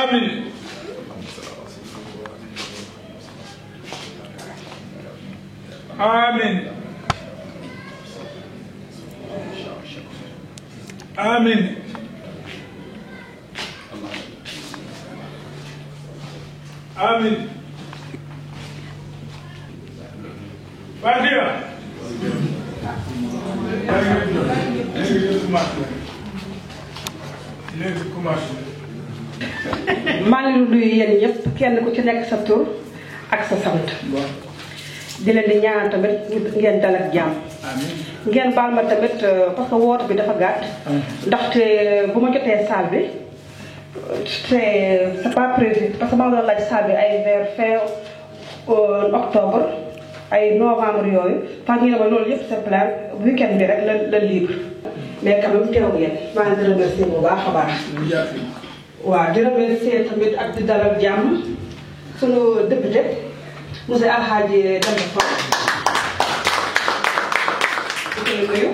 Amen. Amen. Amen. Amen. Fatiha. maa ngi nuyu yéen ñëpp kenn ku ci nekk sa tur ak sa sant di leen di ñaan tamit ngeen dal ak jàmm ngeen baal ma tamit parce que woote bi dafa gàtt ndaxte bu ma jotee salle bi c'est pas prévu parce que maa ngi doon laaj salle bi ay vers fin octobre ay novembre yooyu tax ñu ne ma loolu yëpp c'est plein week-end bi rek la libre mais quand même teew ngeen maa ngi di remercier bu baax a baax waaw di remercier tamit ak di dalal jàmm sunu député monsieur Alhaji Demba Sow di koy nuyu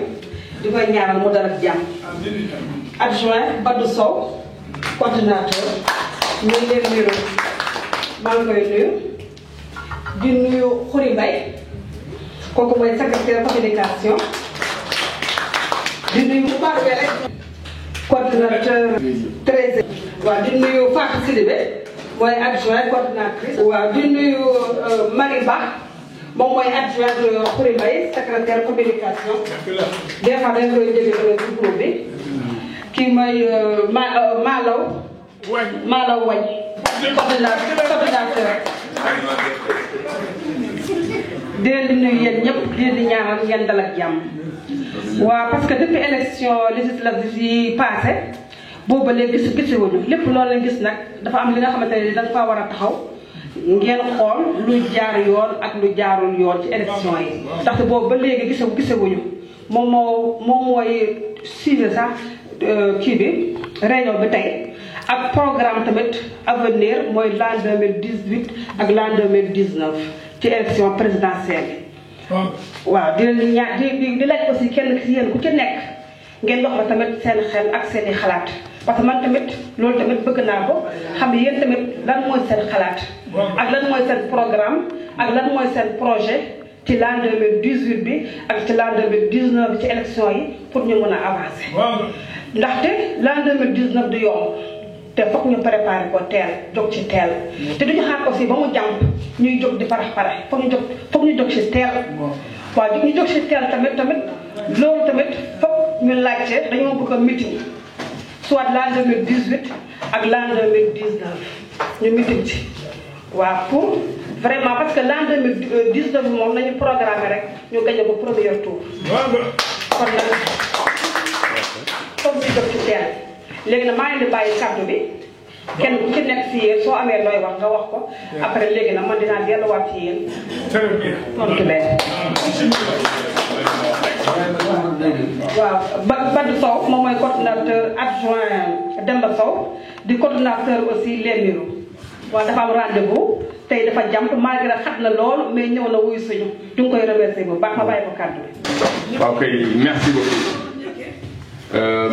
di koy ñaanal mu dalal jàmm adjoint Badou Sow coordinateur ñu ngi leen nuyu maa ngi koy nuyu di nuyu Khouri Mbaye kooku mooy secrétaire communication di nuyu Oumar Wele coordinateur 13 waaw di nuyu Fatou Sidibé mooy adjoint coordinatrice waaw di nuyu Marie Ba moom mooy adjoint Khouri Mbaye secrétaire communication des fois dañ koy jëlee ci groupe bi kii mooy Malaw Wañ coordinateur di leen di nuyu yéen ñëpp di leen di ñaanal ngeen dal ak jàmm waaw parce que depuis élection législative yi passé boobu ba léegi gisuñu lépp loolu lañ gis nag dafa am li nga xamante ne dañ fa war a taxaw ngeen xool lu jaar yoon ak lu jaarul yoon ci élection yi ndaxte boobu ba léegi gisewuñu moom mooy suivre sax kii bi réunion bi tey ak programme tamit avenir mooy l'an 2018 ak l'an 2019 ci élection présidentielle waaw di leen ñaan di laaj aussi kenn ci yéen ku ci nekk ngeen wax la tamit seen xel ak seen i xalaat parce que man tamit loolu tamit bëgg naa ko xam ne yéen tamit lan mooy seen xalaat ak lan mooy seen programme ak lan mooy seen projet ci l'an 2018 bi ak ci l'an 2019 ci élection yi pour ñu mën a avancer ndaxte l'an 2019 du yomb te foog ñu préparer ko teel jóg ci teel te duñu xaar aussi ba mu jàmp ñuy jóg di parax foog ñu jóg ci teel waaw ñu jóg ci teel tamit loolu tamit foog ñu laajte dañoo bëgg a meeting soit l'an 2018 ak l'an 2019 ñu meeting ci waaw pour vraiment parce que l'an 2019 moom nañu programmé rek ñu gagné ko premier tour kon nag foog ñu jóg ci teel léegi nag maa ngi di bàyyi kàddu bi kenn ku ci nekk si yéen soo amee looy wax nga wax ko après léegi nag man dinaa delluwaat ci yéen tontu leen waaw Badou Sow moom mooy coordinateur adjoint Demba Sow di coordinateur aussi Lemiru waaw dafa am rendez-vous tey dafa jàmp malgré xat na lool mais ñëw na wuyu suñu du nga koy remercier bu baax ma bàyyi ko kàddu bi waaw kay merci beaucoup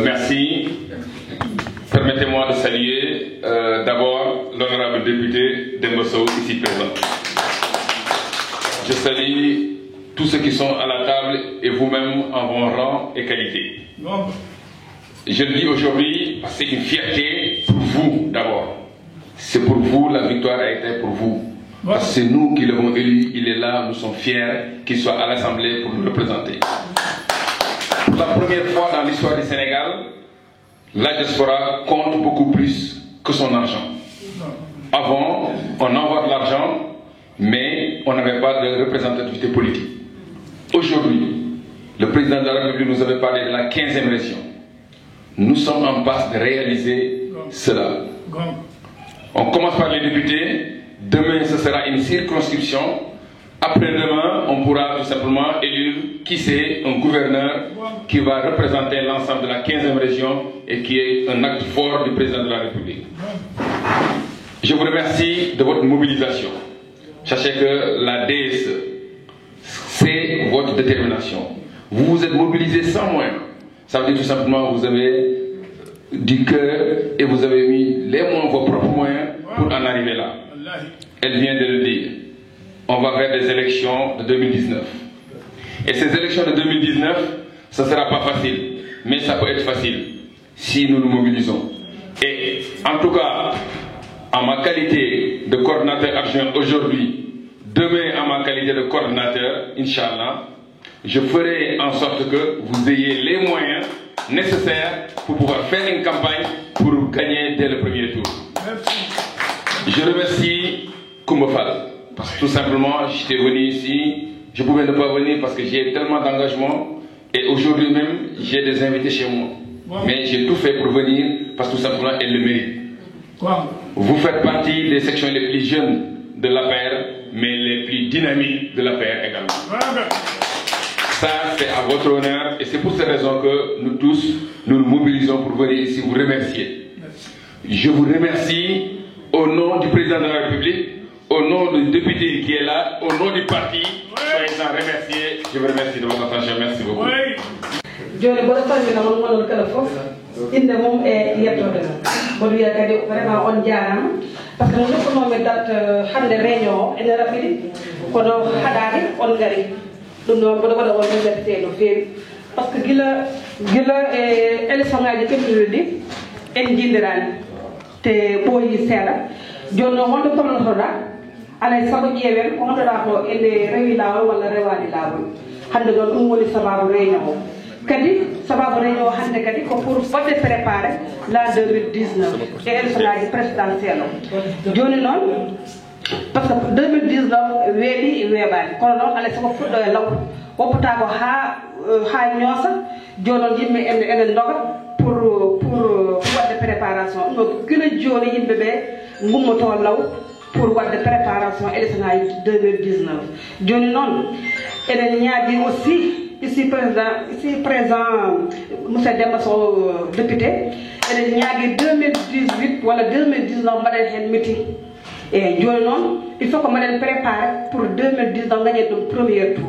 merci. Permettez-moi de saluer d'abord l'honorable député Demba Sow ici présent. Je salue tous ceux qui sont à la table et vous-même en vos rangs et qualités. Je le dis aujourd'hui parce que c'est une fierté pour vous d'abord. C'est pour vous, la victoire a été pour vous. Parce que c'est nous qui l'avons élu, il est là, nous sommes fiers qu'il soit à l'Assemblée pour nous représenter. Pour la première fois dans l'histoire du Sénégal, la diaspora compte beaucoup plus que son argent. Avant, on envoie de l'argent, mais on n'avait pas de représentativité politique. Aujourd'hui, le président de la République nous avait parlé de la 15e région. Nous sommes en passe de réaliser cela. On commence par les députés. Demain, ce sera une circonscription. Après-demain, on pourra tout simplement élire qui c'est un gouverneur qui va représenter l'ensemble de la 15e région et qui est un acte fort du président de la République. Je vous remercie de votre mobilisation. Sachez que la DSE, c'est votre détermination. Vous vous êtes mobilisés sans moyen. Ça veut dire tout simplement que vous avez du cœur et vous avez mis vos propres moyens pour en arriver là. Elle vient de le dire. On va vers des élections de 2019. Et ces élections de 2019, ça ne sera pas facile. Mais ça peut être facile si nous nous mobilisons. Et en tout cas, en ma qualité de coordinateur adjoint aujourd'hui, demain en ma qualité de coordinateur, Inch'Allah, je ferai en sorte que vous ayez les moyens nécessaires pour pouvoir faire une campagne pour gagner dès le premier tour. Je remercie Koumbofal, parce que tout simplement, j'étais venu ici, je pouvais ne pas venir parce que j'ai tellement d'engagement et aujourd'hui même, j'ai des invités chez moi. Mais j'ai tout fait pour venir parce que tout simplement, elle le mérite. Vous faites partie des sections les plus jeunes de l'APR, mais les plus dynamiques de l'APR également. Ça, c'est à votre honneur et c'est pour cette raison que nous tous, nous nous mobilisons pour venir ici vous remercier. Je vous remercie au nom du président de la République, au nom du député qui est là, au nom du parti. Soyez-en remerciés. Je vous remercie de votre attention. Merci beaucoup. joni boɗo salmina on monon kala fof inde mum e yettode mboɗo wiya kadi vraiment on jarama par ce que no jokkunomi date hande réunion o ene raɓɓiɗi kono haɗaki on gari ɗum noon mboɗo waɗa on remercié no fewi par ce que guila e élection ngaji kemɗiɗi ɗi en jindirani te ɓooyi seeɗa joni noon wonde tolnotoɗa alay saago ƴeewen ko honnoɗa ko ene rewi lawol walla rewani lawol hande noon ɗum woni sababu réunion o kadi sababu réunion hande kadi ko pour fodde préparé la 2019 e élection ngaji présidentiel o joni noon par ce que 2019 weeɓi weeɓani kono noon alay sago fuɗɗo e law woppata ko ha ñoosa joni noon yimɓe enen doga pour wadde préparation ɗum ɗo gila joni yimɓeɓe gummoto law pour wadde préparation élection ngaji 2019 joni noon enen ñaagui aussi ici présent monsieur Demba Sow député enen ñaagui 2018 walla 2019 mbaɗen hen meeting eyyi joni noon il faut que mbaɗen préparé pour 2019 gañen ɗum premier tour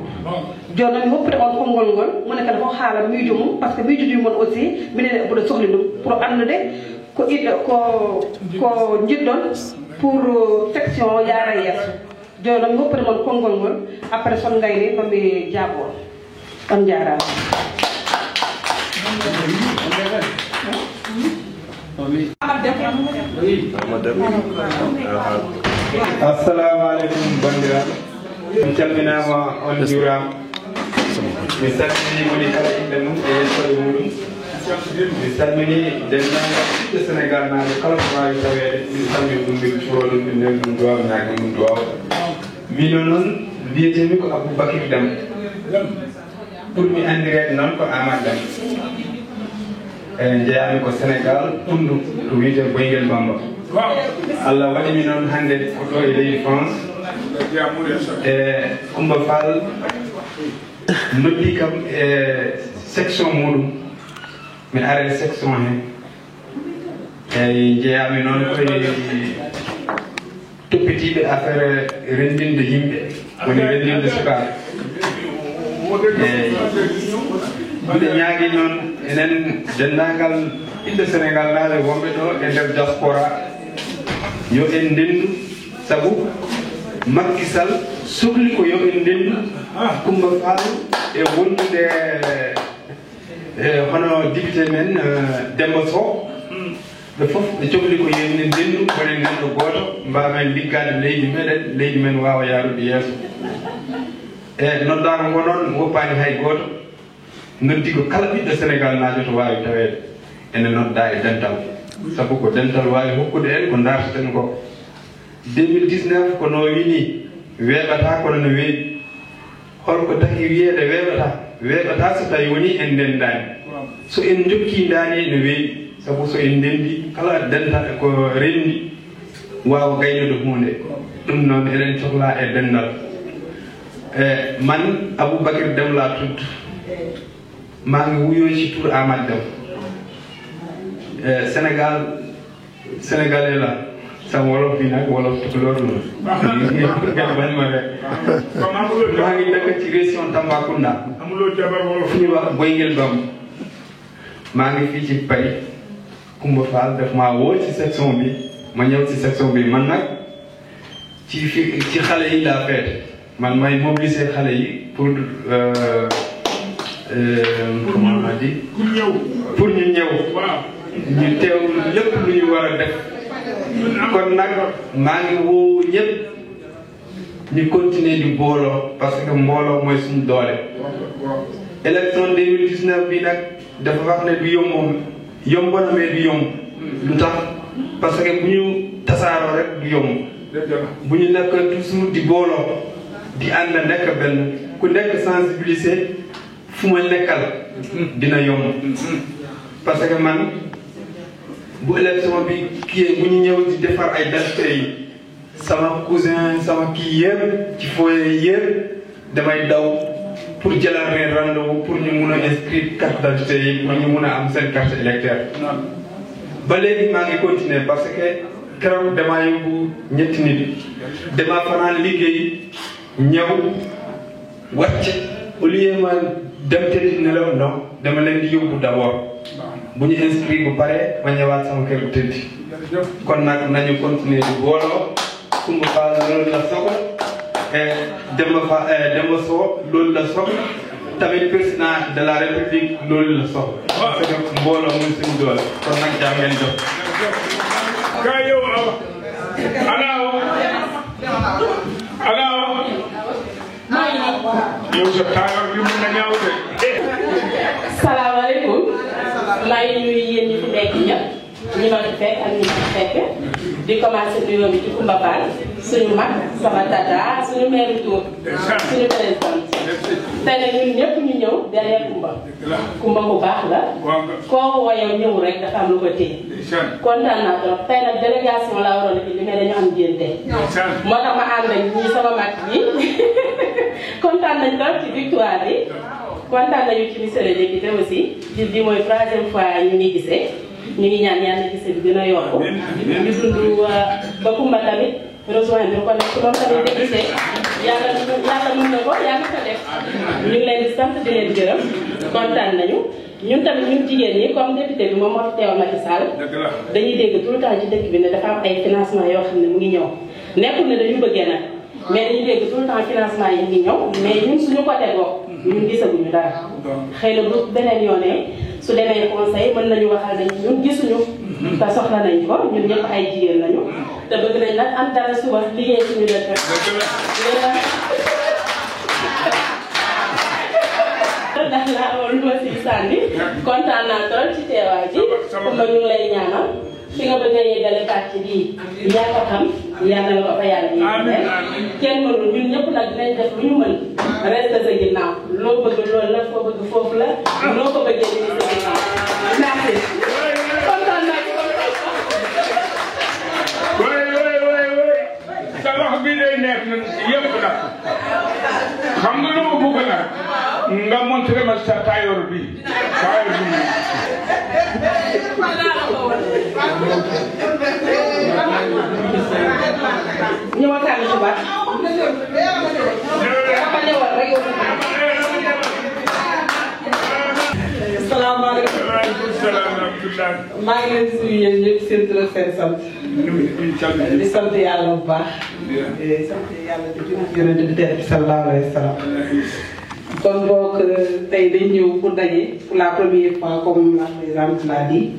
joni noon mi hoppude on konngol ngol moni kala fof haala miijo mum par ce que miijoji mon aussi minen mboɗo sohli ɗum pour andude ko ko jiɗɗon pour section yaara yesso joni noon mi hoppude mon konngol ngol après son gayni mami jaabo on jarama assalamu aleykum bandiraɓe mi calminama on juurama mi salmini woni kala inde mum e yettode muɗum mi salmini dendagal ɓiɓɓe sénégal naaɓe kala ko wawi tawede min salmini ɗum min cuuro ɗum min neli ɗum duwaw ñaagi ɗum duwaw mino noon mbiyetemi ko Aboubacry Deme pour mi andirede noon ko Amad Deme jeeyami ko Sénégal Tundu to wiyete Boyguel Bamba Allah waɗimi noon hannde ko ɗo e leydi France e Coumba Fall noddi kam e section muɗum mi are section he eyi jeeyami noon koye toppitiɓe affaire rendinde yimɓe woni rendinde sukaɓe eyi mbiɗa ñaagui noon enen dendagal ɓiɓɓe Sénégal naaɓe wonɓe ɗo e nder diaspora yo en ndendu saabu Macky Sall sohli ko yo en ndendu Coumba Fall e wondude hono député men Demba Sow ɓe fof ɓe cohli ko yo en ndendu konen nanɗo goto mbawen liggade leydi meɗen leydi men wawa yarude yeeso e noddago ngo noon woppani hay goto noddi ko kala ɓiɗɗo Sénégal naajo to wawi tawede ene nodda e dental sabu ko dental wawi hokkude en ko darteten ko 2019 ko no wini weeɓata kono no weeɓi holko taki wiyede weeɓata so tawi woni en ndendani so en jokki dani no weeɓi sabu so en ndendi kala dental ko rendi wawa gaynude hunde ɗum noon eɗen cohla e dendal e man Aboubacry Deme la tudd maa ngi wuyoo ci tur Amad Deme sénégalais la sama wolof bi nag wolof tukulóor la ngeen bañ ma rek maa ngi dëkk ci région Tambacounda fu ñuy wax Boyguel Bamba maa ngi fii ci Paris Coumba Fall daf maa woo ci section bi ma ñëw ci section bi man nag ci xale yi laa feete man may mobiliser xale yi pour comment on dit pour ñu ñëw ñu teew lépp lu ñu war a def kon nag maa ngi woo ñëpp ñu continuer di booloo parce que mbooloo mooy suñu doole élection 2019 bi nag dafa wax ne du yomb na mais du yomb lu tax parce que bu ñu tasaaroo rek du yomb bu ñu nekk toujours di booloo di ànd nekk benn ku nekk sensibiliser fu ma nekkal dina yomb parce que man bu élection bi kii bu ñu ñëw di defar ay date yi sama cousin sama kii yëpp ci foyer yëpp damay daw pour jëlaat leen rendez-vous pour ñu mun a inscrire carte d'identité yi pour ñu mun a am seen carte électeur ba léegi maa ngi continuer parce que keroog damaa yóbbu ñetti nit damaa fanaan liggéey ñëw wàcc au lieu ma dem tëdd nelaw non dama leen di yóbbu d'abord bu ñu inscrire bu pare ma ñëwaat sama kër bu tëdd kon nag nañu continuer di booloo Coumba Fall loolu la soxla Demba Sow loolu la soxla tamit président de la république loolu la soxla parce que mbooloo muy suñu doole kon nag jàmm ngeen jox ka yow alaaw yow sa taayoo bi mun na ñaaw de salaamaaleykum maa ngi nuyu yéen ñi fi nekk ñëpp ñi ma fi fekk ak ñi ma fi fekk di commencé nuyoo bi ci Coumba Fall suñu mag sama tata suñu maire Tour suñu président tey nag ñun ñëpp ñu ñëw derrière Coumba bu baax la koo woyow ñëw rek dafa am lu ko téye kontaan naa trop tey nag délégation la waroon a fi li mais dañu am génte moo tax ma ànd ak ñi sama mag bi kontaan nañ trop ci victoire bi kontaan nañu ci monsieur le député aussi bi mooy 3e fois ñu ngi gisee ñu ngi ñaan yàlla gisee bi gën a yokku ñu dund ba Coumba tamit rejoindre ko nag moom tamit député yàlla mën na ko yàlla ko def ñu ngi leen di sant di leen gërëm kontaan nañu ñun tamit ñun jigéen ñi comme député bi moom moo fi teewal Macky Sall dañuy dégg tout le temps ci dëkk bi ne dafa am ay financement yoo xam ne mu ngi ñëw nekkul ne dañu bëggee nag mais dañuy dégg tout le temps financement yi ngi ñëw mais ñun suñu côté boobu ñun gisaguñu dara xëy na bu beneen yoonee su demee conseil mën nañu waxal nañ ñun gisuñu te soxla nañ ko ñun ñëpp ay jigéen lañu te bëgg nañ nag am dara suba liggéey suñu dëkk ndax laa woon lu ma si sànni kontaan naa trop ci teewaay bi Coumba ñu ngi lay ñaanal fi nga bëgg a yeggale parti bii yaa ko xam yàlla na ko fa yàlla yeggale kenn mënul ñun ñëpp nag dinañ def lu ñu mën reste sa ginnaaw loo bëgg loolu la foo bëgg foofu la loo ko bëggee dinañ sa ginnaaw merci kontaan naa ci sa wax bi day neex na yëpp nag xam nga lu ma bëgg nag nga montré ma sa tailleur bi ñëwaat naa ci baax. salaamaaleykum. waaleykum salaam wa rahmatulah. maa ngi leen di nuyu yéen ñëpp seen tur ak seen sant. di sant yàlla bu baax. di sant yàlla di yonent bi tedd bi sallallahu alayhi wa sallam. kon boog tey dañ ñëw pour daje pour la première fois comme la présidente l'a dit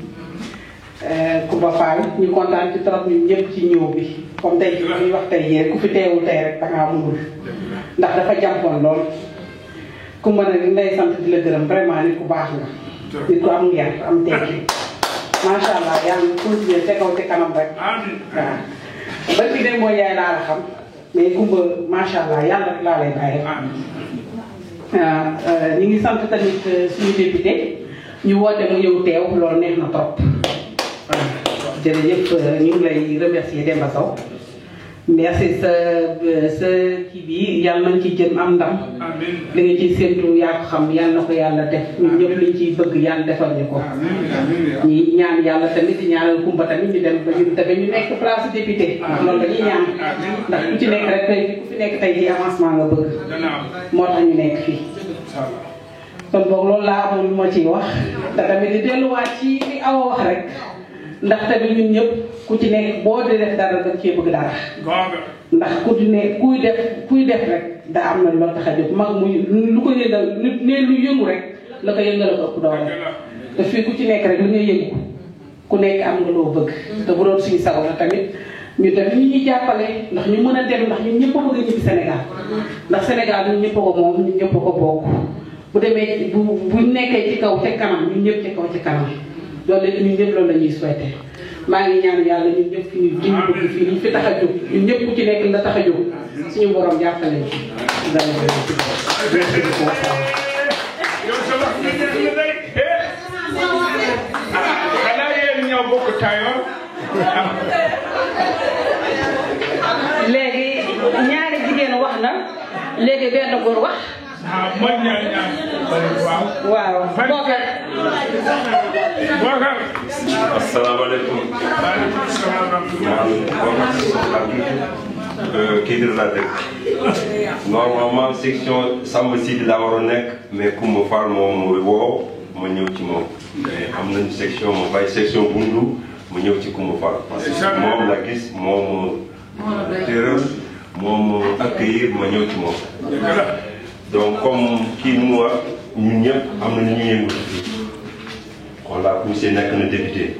Coumba Fall ñu kontaan ci trop ñun ñëpp ci ñëw bi comme tey jii ñuy wax tey jii ku fi teewul tey rek da ngaa mënul ndax dafa jàmpoon lool Coumba nag ñu lay sant di la gërëm vraiment nit ku baax nga. nit ku am yar am tekki macha allah yàlla na continuer te kaw te kanam rek. waaw ba ci dem mooy yaay laa la xam mais Coumba macha allah yàlla rek laa lay bàyyi. ñu ngi sant tamit suñu député ñu woote mu ñëw teew loolu neex na trop jërëjëf ñu ngi lay remercier Demba Sow merci sa kii bi yàlla nañ ci jëm am ndam li nga ciy séntu yaa ko xam yàlla na ko yàlla def ñun ñëpp liñ ciy bëgg yàlla defal ñu ko ñi ñaan yàlla tamit ñaanal Coumba tamit ñu dem ba ñu tamit ñu nekk place député ndax loolu dañuy ñaan ndax ku ci nekk rek tey ku fi nekk tey di avancement nga bëgg moo tax ñu nekk fii kon boog loolu laa amoon lu ma ciy wax te tamit di delluwaat ci li Awa wax rek ndax tamit ñun ñëpp ku ci nekk boo di def dara da cee bëgg dara ndax ku di ne kuy def rek daa am na loo tax a jóg mag muy lu ko yëngal ne lu yëngu rek la ko yëngal ko ëpp doole te fii ku ci nekk rek li nga yëngu ku nekk am nga loo bëgg te bu doon suñu sago la tamit ñu tamit ñu ñuy jàppale ndax ñu mën a dem ndax ñun ñëpp a bëgg a ñibbi Sénégal ndax Sénégal ñun ñëpp a ko moom ñun ñëpp a ko bokk bu demee bu nekkee ci kaw ca kanam ñun ñëpp ci kaw ci kanam loolu la ñun ñëpp loolu la ñuy souhaité maa ngi ñaan yàlla ñun ñëpp fi ñu bëgg fii ñu fi tax a jóg ñun ñëpp ku ci nekk la tax a jóg suñu borom jàppale ñu xanaa yéen ñoo bokk tayoon léegi ñaari jigéen wax na léegi benn góor wax mooy ñaar waaw Bokar asalaamaaleykum kii di la dëkk normalement section Samba Sidi laa waroon nekk mais Coumba Fall moom woo ma ñëw ci moom mais am nañu section ma bàyyi section Bundu ma ñëw ci Coumba Fall parce que moom la gis moom tëral moom accueillir ma ñëw ci moom donc comme kii nu mu wax ñun ñëpp am na ñu yëngu voilà ku see nekk na député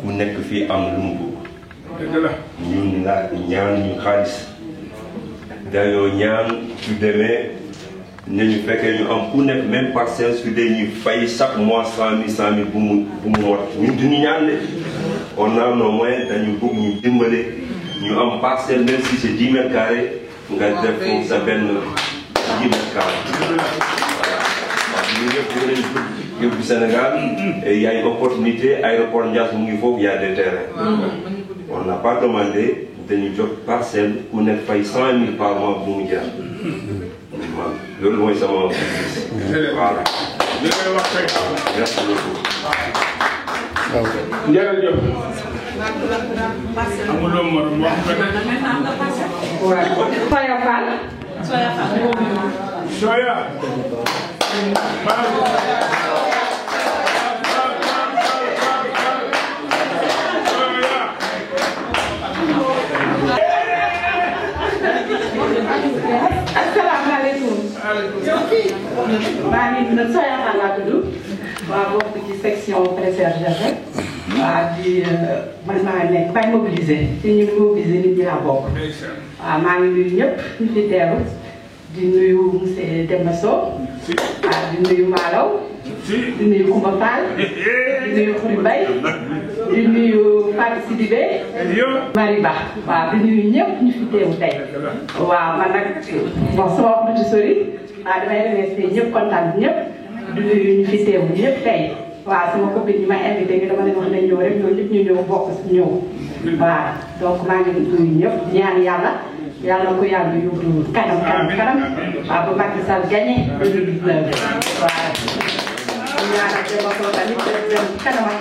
ku nekk fii am na lu mu bëgg ñun laa ñaan ñu xaalis dañoo ñaan su demee nañu fekkee ñu am ku nekk même parcelle su dee ñuy fay chaque mois 100 000 bu mu mot ñun duñu ñaan de on a nos moyens dañu bëgg ñu dimbale ñu am parcelle même si c'est 10 mètres carrés nga def foofu sa benn 10 mètres carrés voilà ñu ñëpp ñu leen yóbbu Sénégal et il y a une opportunité aéroport Ndiass mu ngi foofu il y a des terrains on n'a pas demandé dañu jox parcelle ku nekk fay 100 000 par mois bu mu jaar man loolu mooy sama voilà merci beaucoup jërëjëf amuloo morom wax nga Soya Fall Soya asalaamaaleykum maa ngi nuyu Soya Fall laa tudd waa bokk ci section préservation waa di man maa nekk bay mobilisé ci ñu mobilisé nit ñi laa bokk waaw maa ngi nuyu ñëpp ñu fi teeru di nuyu monsieur Demba Sow waaw di nuyu Malaw di nuyu Coumba Fall di nuyu Khouri Mbaye di nuyu Fatou Sidibé Marie Ba waaw di nuyu ñëpp ñu fi teewu tey waaw man nag bon sama wax du ci sori waaw damay remercier ñëpp kontaan ñëpp di nuyu ñu fi teewu ñëpp tey waaw sama copine ñi ma invité ñu dama leen wax nañ ñëw rek ñoom ñëpp ñu ñëw bokk si ñëw waaw donc maa ngi nuyu ñëpp ñaan yàlla yàlla ko yàlla yóbbu kanam waaw ba Macky Sall gagné 2019 waaw ñaanal Demba Sow tamit dem kanam waaw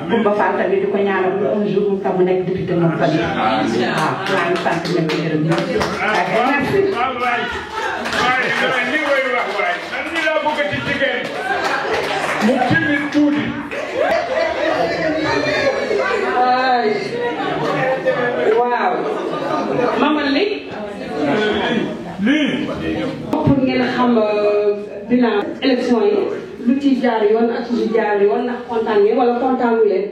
Coumba Fall tamit di ko ñaanal un jour mu tam mu nekk député moom tamit waaw maa ngi sant ñëpp di gërëm ñëpp merci li way wax waay man ni laa bëgg ci jigéen mu timit tuuti waaw maman li pour ngeen xam bilan élection yi lu ci jaar yoon ak lu jaar yoon ndax kontaan ngeen wala kontaanu leen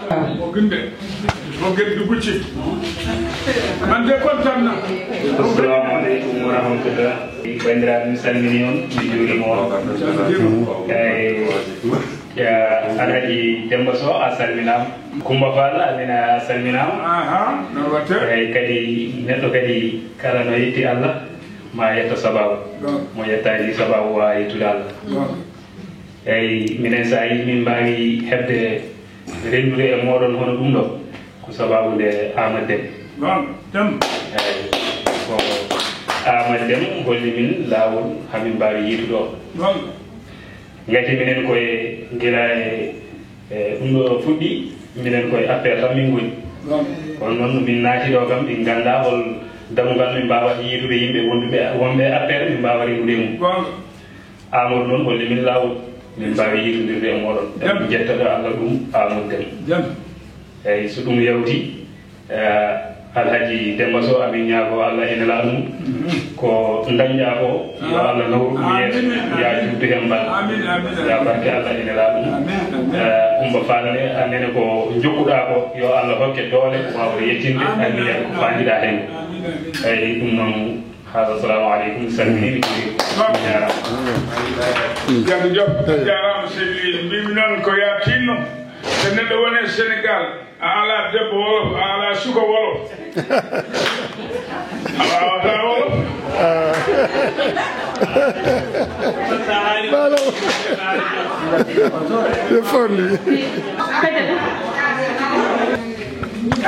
waaw moo gën de moo gën dugg ci man de kontaan na assalamualeykum wa rahmatullah bandiraɓe mi salmini on mi juurima on ya alhaji Demba Sow a salminama Coumba Fall amina salminama eyyi kadi neɗɗo kadi kala no yetti Allah ma yetto sababu mo yettani sababu wawa yettude Allah eyyi minen sa yi min mbawi hebde rendude e moɗon hono ɗum ɗo ko sababu nde Amadou Deme eyyi ko Amadou Deme holli min lawol hamin mbawi yitude o gati minen koye gila e ɗum ɗo fuɗɗi minen koye affaire tan min goni kono noon min naati ɗo kam ɗin ganda hol damugal min mbawata yitude yimɓe wonɓe affaire min mbawa rendude mum Amadou noon holli min lawol min mbawi yiitondirde e moɗon en jettaɗo Allah ɗum Amadou Déme eyyi so ɗum yawti Alhaji Demba Sow amin ñaago Allah ene laamu ko dañƴa ko yo Allah nawru ɗum yeeso ya juddu hen mbal ya barke Allah ene laamu Coumba Fall ne annene ko jokkuɗa ko yo Allah hokke doole wawde yettinde anniya ko faandiɗa hen eyyi ɗum noon haala assalamu aleykum salmini jarama seydi mbimi noon ko ya tinno so neɗɗo woni e Sénégal a ala debbo wolof a ala suka wolof a wawata wolof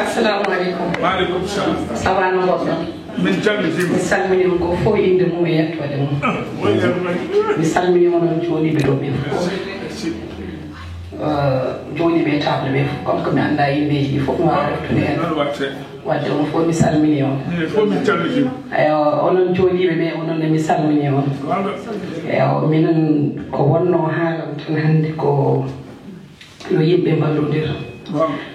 assalamu aleykum maaleykum salam sawano goɗɗo min calmitima mi salminima ko fof inde mum e yettode mum mi salminima noon jooɗiɓe ɗo ɓen fof jooɗiɓe table ɓe fof comme que mi anda yimɓeji ɗi fof mi wawa reftude hen wadde on fof mi salmini on eyo onon jooɗiɓe ɓe ononne mi salmini on eyo minen ko wonno haalam tan hannde ko yo yimɓe mballodira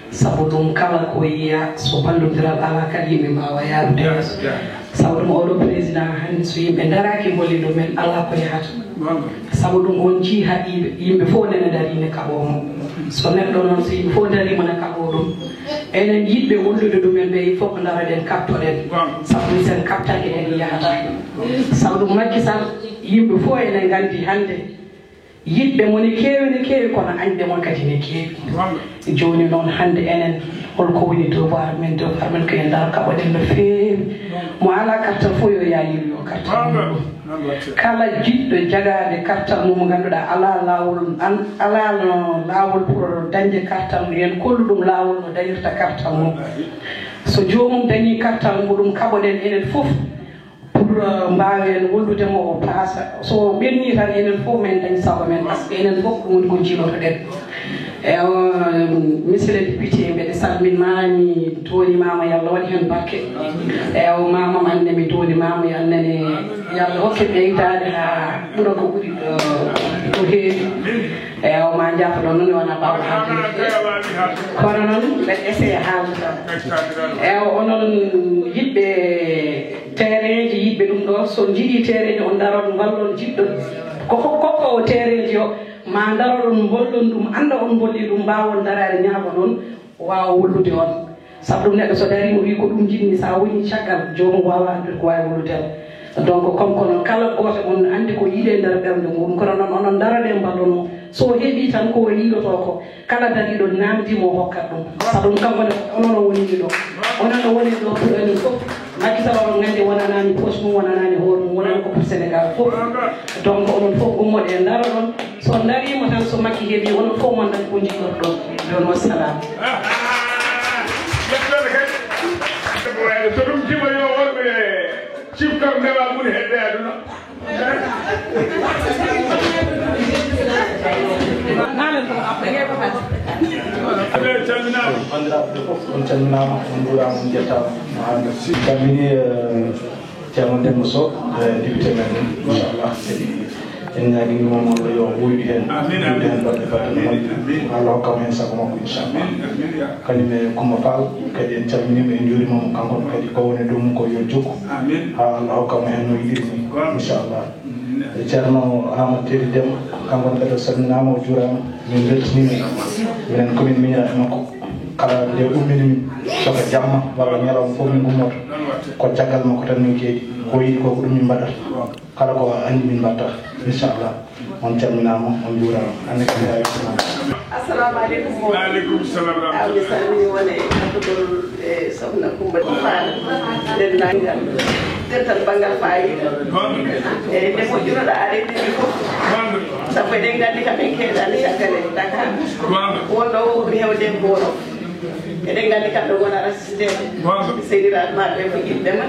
sabu ɗum kala ko yiya so ballodiral ala kadi yimɓe mbawa yarude yeeso sabu ɗum oɗo président hannde so yimɓe daraki bolli ɗumen ala ko yahata sabu ɗum on jii haɗiɓe yimɓe fof nene darine kaɓomo so neɗɗo noon so yimɓe fof darima ne kaɓo ɗum enen yiɗɓe wollude ɗumen ɓe il faut ko daraɗen kaptoɗen sabu sen kaptaki en yahata sabu ɗum makki sal yimɓe fof enen gandi hannde yiɗɓe mo ne keewi kono añɓe mon kadi ne keewi joni noon hannde enen holko woni devoir men ko en daro kaɓoɗen no feewi mo ala kartal fof yo yayir yo kartal mum kala jiɗɗo jagade kartal mum ganduɗa ala lawol pour dañde kartal yen kollu ɗum lawol no dañirta kartal mum so jomum dañi kartal muɗum kaɓoɗen enen fof pour mbawen wolludemo o paasa so ɓenni tan enen fof men dañ sago men par ce que enen fof ɗum woni ko jiilotoɗen monsieur le député mbeɗe salminmami toonimama yo Allah waɗi hen barke eyo mamam anne mi toonimama yo annene yo Allah hokke ɓeydade ha ɓuura ko ɓuuri ko heewi eyo ma jaafa ɗon noon wona mbawɗo haalde kono noon mbeɗa essayé haalde eyo onon yiɗɓe terrain ji yiɗɓe ɗum ɗo so jiiɗi terrain ji on daron wallon jiɗɗo kokko o terrain ji o ma daroɗon bollon ɗum anda on bolli ɗum mbawon darade ñaago ɗon wawa wollude on sabu ɗum neɗɗo so darima wi ko ɗum jinmi sa woni caggal jomum wawa andude ko wawi wollude donc comme ko noon kala goto on andi ko yiiɗe nder ɓerde mum kono noon onon darade mballono so heeɓi tan ko yiiɗoto ko kala dariɗo namdimo hokkat ɗum sabu ɗum kam onono wonini ɗo onono woni ɗo pour enen fof makki saba on gandi wonanani poche mum wonanani hoore mum wonani ko pour Sénégal fof donc onon fof gummoɗe e daro ɗon so darima tan so makki heeɓi onon fof mon dani ko jiɗɗoto ɗon don wassalam so ɗum jima yo wonɓe cifkam ndewa ɓuuri hedde aduna bandiraɓe fof on calminama on juurama on jettama hande calmini ceerno Demba Sow député men inchallah kadi en ñaguinimamo Allah yo ɓoyɗi hen ɓoyɗi hen ɗon département Allah hokkamo hen saago makko inchallah kañum e Coumba Fall kadi en calminima en juurimamo kanko kadi ko woni dow mum ko yo jokku ha Allah hokkamo hen no yiɗiri ni inchallah ceerno Amadou Teddy Déme kanko kadi o salminama o juurama min beltinima minen komin miñira e makko kala nde ummini min soko jamma walla ñalawma fof min gummoto ko caggal makko tan min keeɗi ko yiɗi ko ko ɗum min mbaɗata kala ko andi min mbattata inchallah on calminama on juurama hande kadi a yettinama assalamu aleykum waaleykum salam mi salmini wone kattugol e sohna Coumba Fall dennagal dental banggal fayida e nde moƴƴunoɗa areɗini fof sabu eɗen gandi kamen keeɗani caggale Dakar wonɗo o ɓuri hewde goto eɗen gandi kamɓe gona assistede seydiraɓe maɓe ko yimɓe ma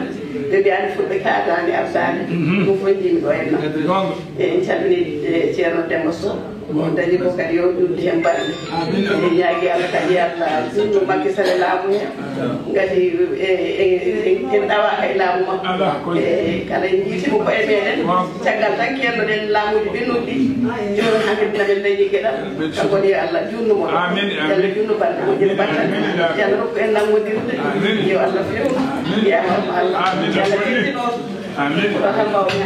ɓe mbiyani fulɓe kaadani abdani ɗum fof jimi ɗo henno e en calmini ceerno Demba Sow dañi ko kadi yo ɗumde hen balɗe eɗen ñaagui Allah kadi Allah junno Macky Sall laamu he gati en ɗawa hay laamu makko e kala jiitimo koye meɗen caggal tan kennoɗen laamuji ɓennuɗi joni hande namen dañi gueɗal kanko ni Allah junnumo yalla junno balɗe moƴƴere battan yalla rokku en nangodirde yo Allah fewnu yahama Allah yalla tittino ko tan mbawmi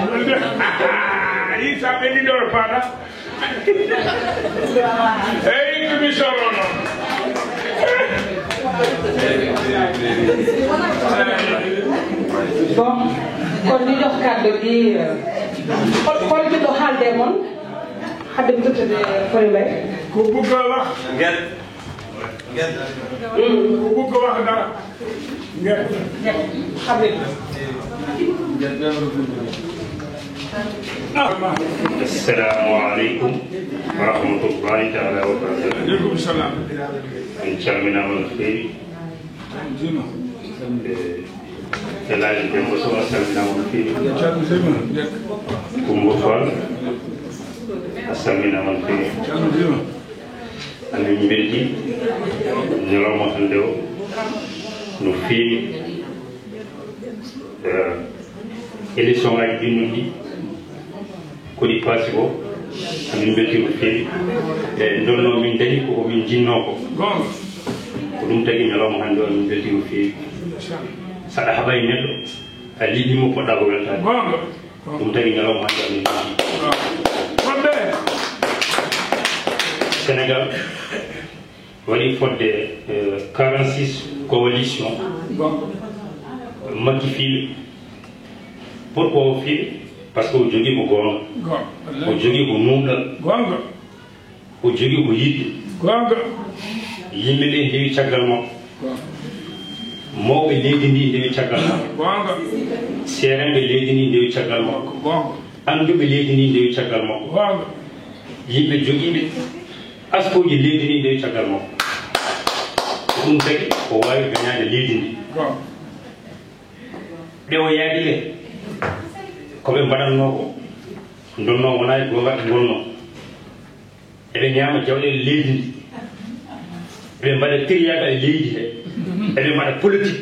Isa ɓenniɗo paɗa eyi tumi soro noon bon kon ñu jox kàddu gi xool bi do haalde moon hadde bi dottude Fori Mbaye ko bugga wax ko bugga wax dara Assalamu alaikum warahmatullahi ta'ala wabarakatuh. Alaikum salam. Inchalmina mon feewi. Elaaji Demba Sow assalmina mon feewi. Kumbo Fall assalmina mon feewi. Andi min belti ñalawma hande o no feewi élection ngaji ɗinnuɗi koɗi paasi ko amin belti no feewi e donno min dañi koko min jinno ko ɗum tagi ñalawma hande o min belti no feewi saɗa haɓay neɗɗo a liɗimo poɗɗa ko weltade ɗum tagi ñalawma hande amin belti Sénégal waɗi fodde 46 coalition Macky fiiɓe pourquoi o fiiɓe par ce que o jogii ko goonga o jogii ko nuumɗal o jogii ko yiɗde yimɓe ɓe ndewi caggal makko mawɓe leydi ndi ndewi caggal makko seerenɓe leydi ndi ndewi caggal makko annduɓe leydi ndi ndewi caggal makko yimɓe jogiiɓe askoji leydi ndi ndewi caggal makko ɗum tagi o waawi gañaade leydi ndi ɓe o yaadi ɓe ko ɓe mbaɗatno ko donno wona e gonga ɓe gonno eɓe ñaama jawɗele leydi ndi eɓe mbaɗa tiriyaga e leydi he eɓe mbaɗa politique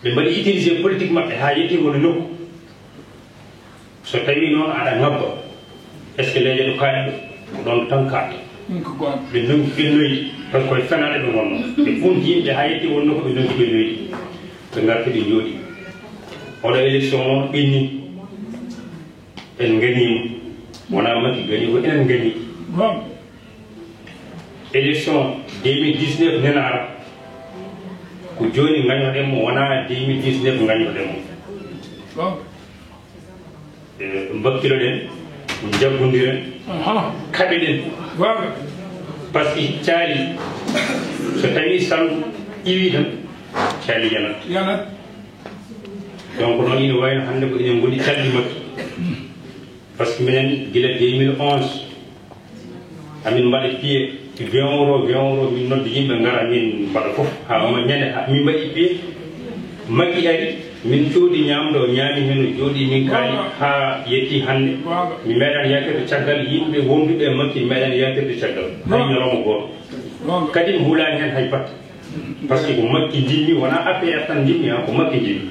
ɓe mbaɗi utilisé politique maɓɓe ha yetti woni nokku so tawi noon aɗa ngabba est ce que leyɗe ɗo kaaɗi ɗo ko ɗon tan kaata ɓe donki ɓe noyyi par ce que koye fenaɗe ɓe gonno ɓe funti yimɓe ha yetti won nokku ɓe donki ɓe noyyi ɓe garti ɓe jooɗi oɗo élection noon ɓenni en gañima wona Macky gañi ko enen gañi élection 2019 nenara ko joni gañoɗenmo wona 2019 gañoɗenmo mbakkiloɗen jaggodiren kaɓeɗen par ce que caali so tawi Sallu iwi tan caali yanat donc noon ina wayno hannde ko enen goni calɗi Macky par ce que minen gila 2011 amin mbaɗa piye 20 € min nodde yimɓe ngara min mbaɗa fof ha ñande min mbaɗi piye Macky ari min coodi ñamde o ñaami hen o jooɗi min kaali ha yetti hannde mi meeɗan yaltirde caggal yimɓe wonduɓe Macky mi meeɗan yaltirde caggal hay ñalawma goto kadi mi hulani hen hay batta par ce que ko Macky jinmi wona APR tan jinmi ha ko Macky jinmi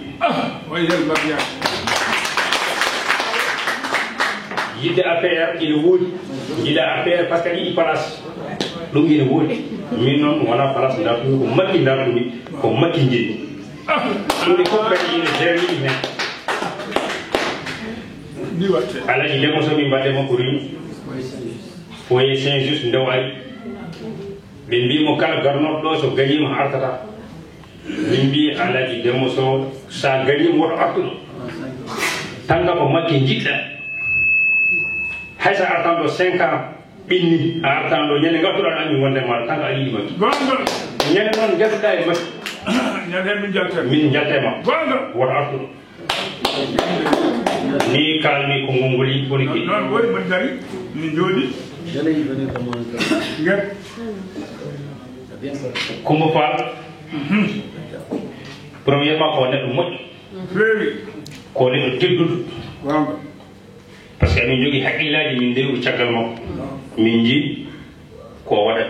yidde APR ina woodi jiɗa APR par ce que ɗiɗi place ɗum ina woodi min noon wona place dartumi ko Macky dartumi ko Macky jinmi ɗumɗe fof kadi ina jerniɗi hen alaji ndemo somi mbaɗemo ko rimi foye Saint Just ndew ari ɓe mbimo kala garnoɗo ɗo so gañima artata min mbi alaji Demba Sow sa gañima woto artuɗo tanga ko Macky jiɗɗa haysa artan ɗo 5 ans ɓinni a artan ɗo ñande gartuɗa ɗa min wonde maɗa tanga a yiɗi Macky ñande noon jaltuɗa e Macky min jaltema woto artuɗo ni kalmi ko ngongoli woni ki non woni mon dari ni jodi ngat Coumba Fall premièrement ko neɗɗo moƴƴo feewi ko neɗɗo tedduɗo parce que amin jogui haqqillaji min ndewi caggal makko min ji ko waɗat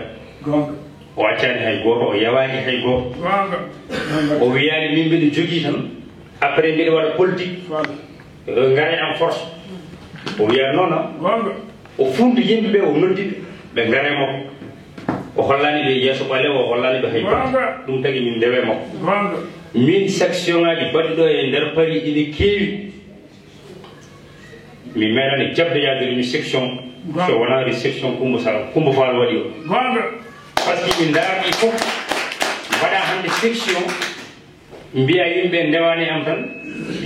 o accani hay goto o yawani hay goto o wiyani min mbiɗa jogui tan après mbiɗa waɗa politique ngare en force o wiya noona o funti yimɓeɓe o noddiɓe ɓe ngare makko o hollani ɓe yeeso ɓale o hollani ɓe hay goto ɗum tagui min ndewe makko min section ngaji baɗɗiɗo e nder Paris ina keewi mi meeɗani jabde yadiri mi section so wonari section Coumba Fall waɗi o par ce que min darni fof mbaɗa hande section mbiya yimɓe ndewani am tan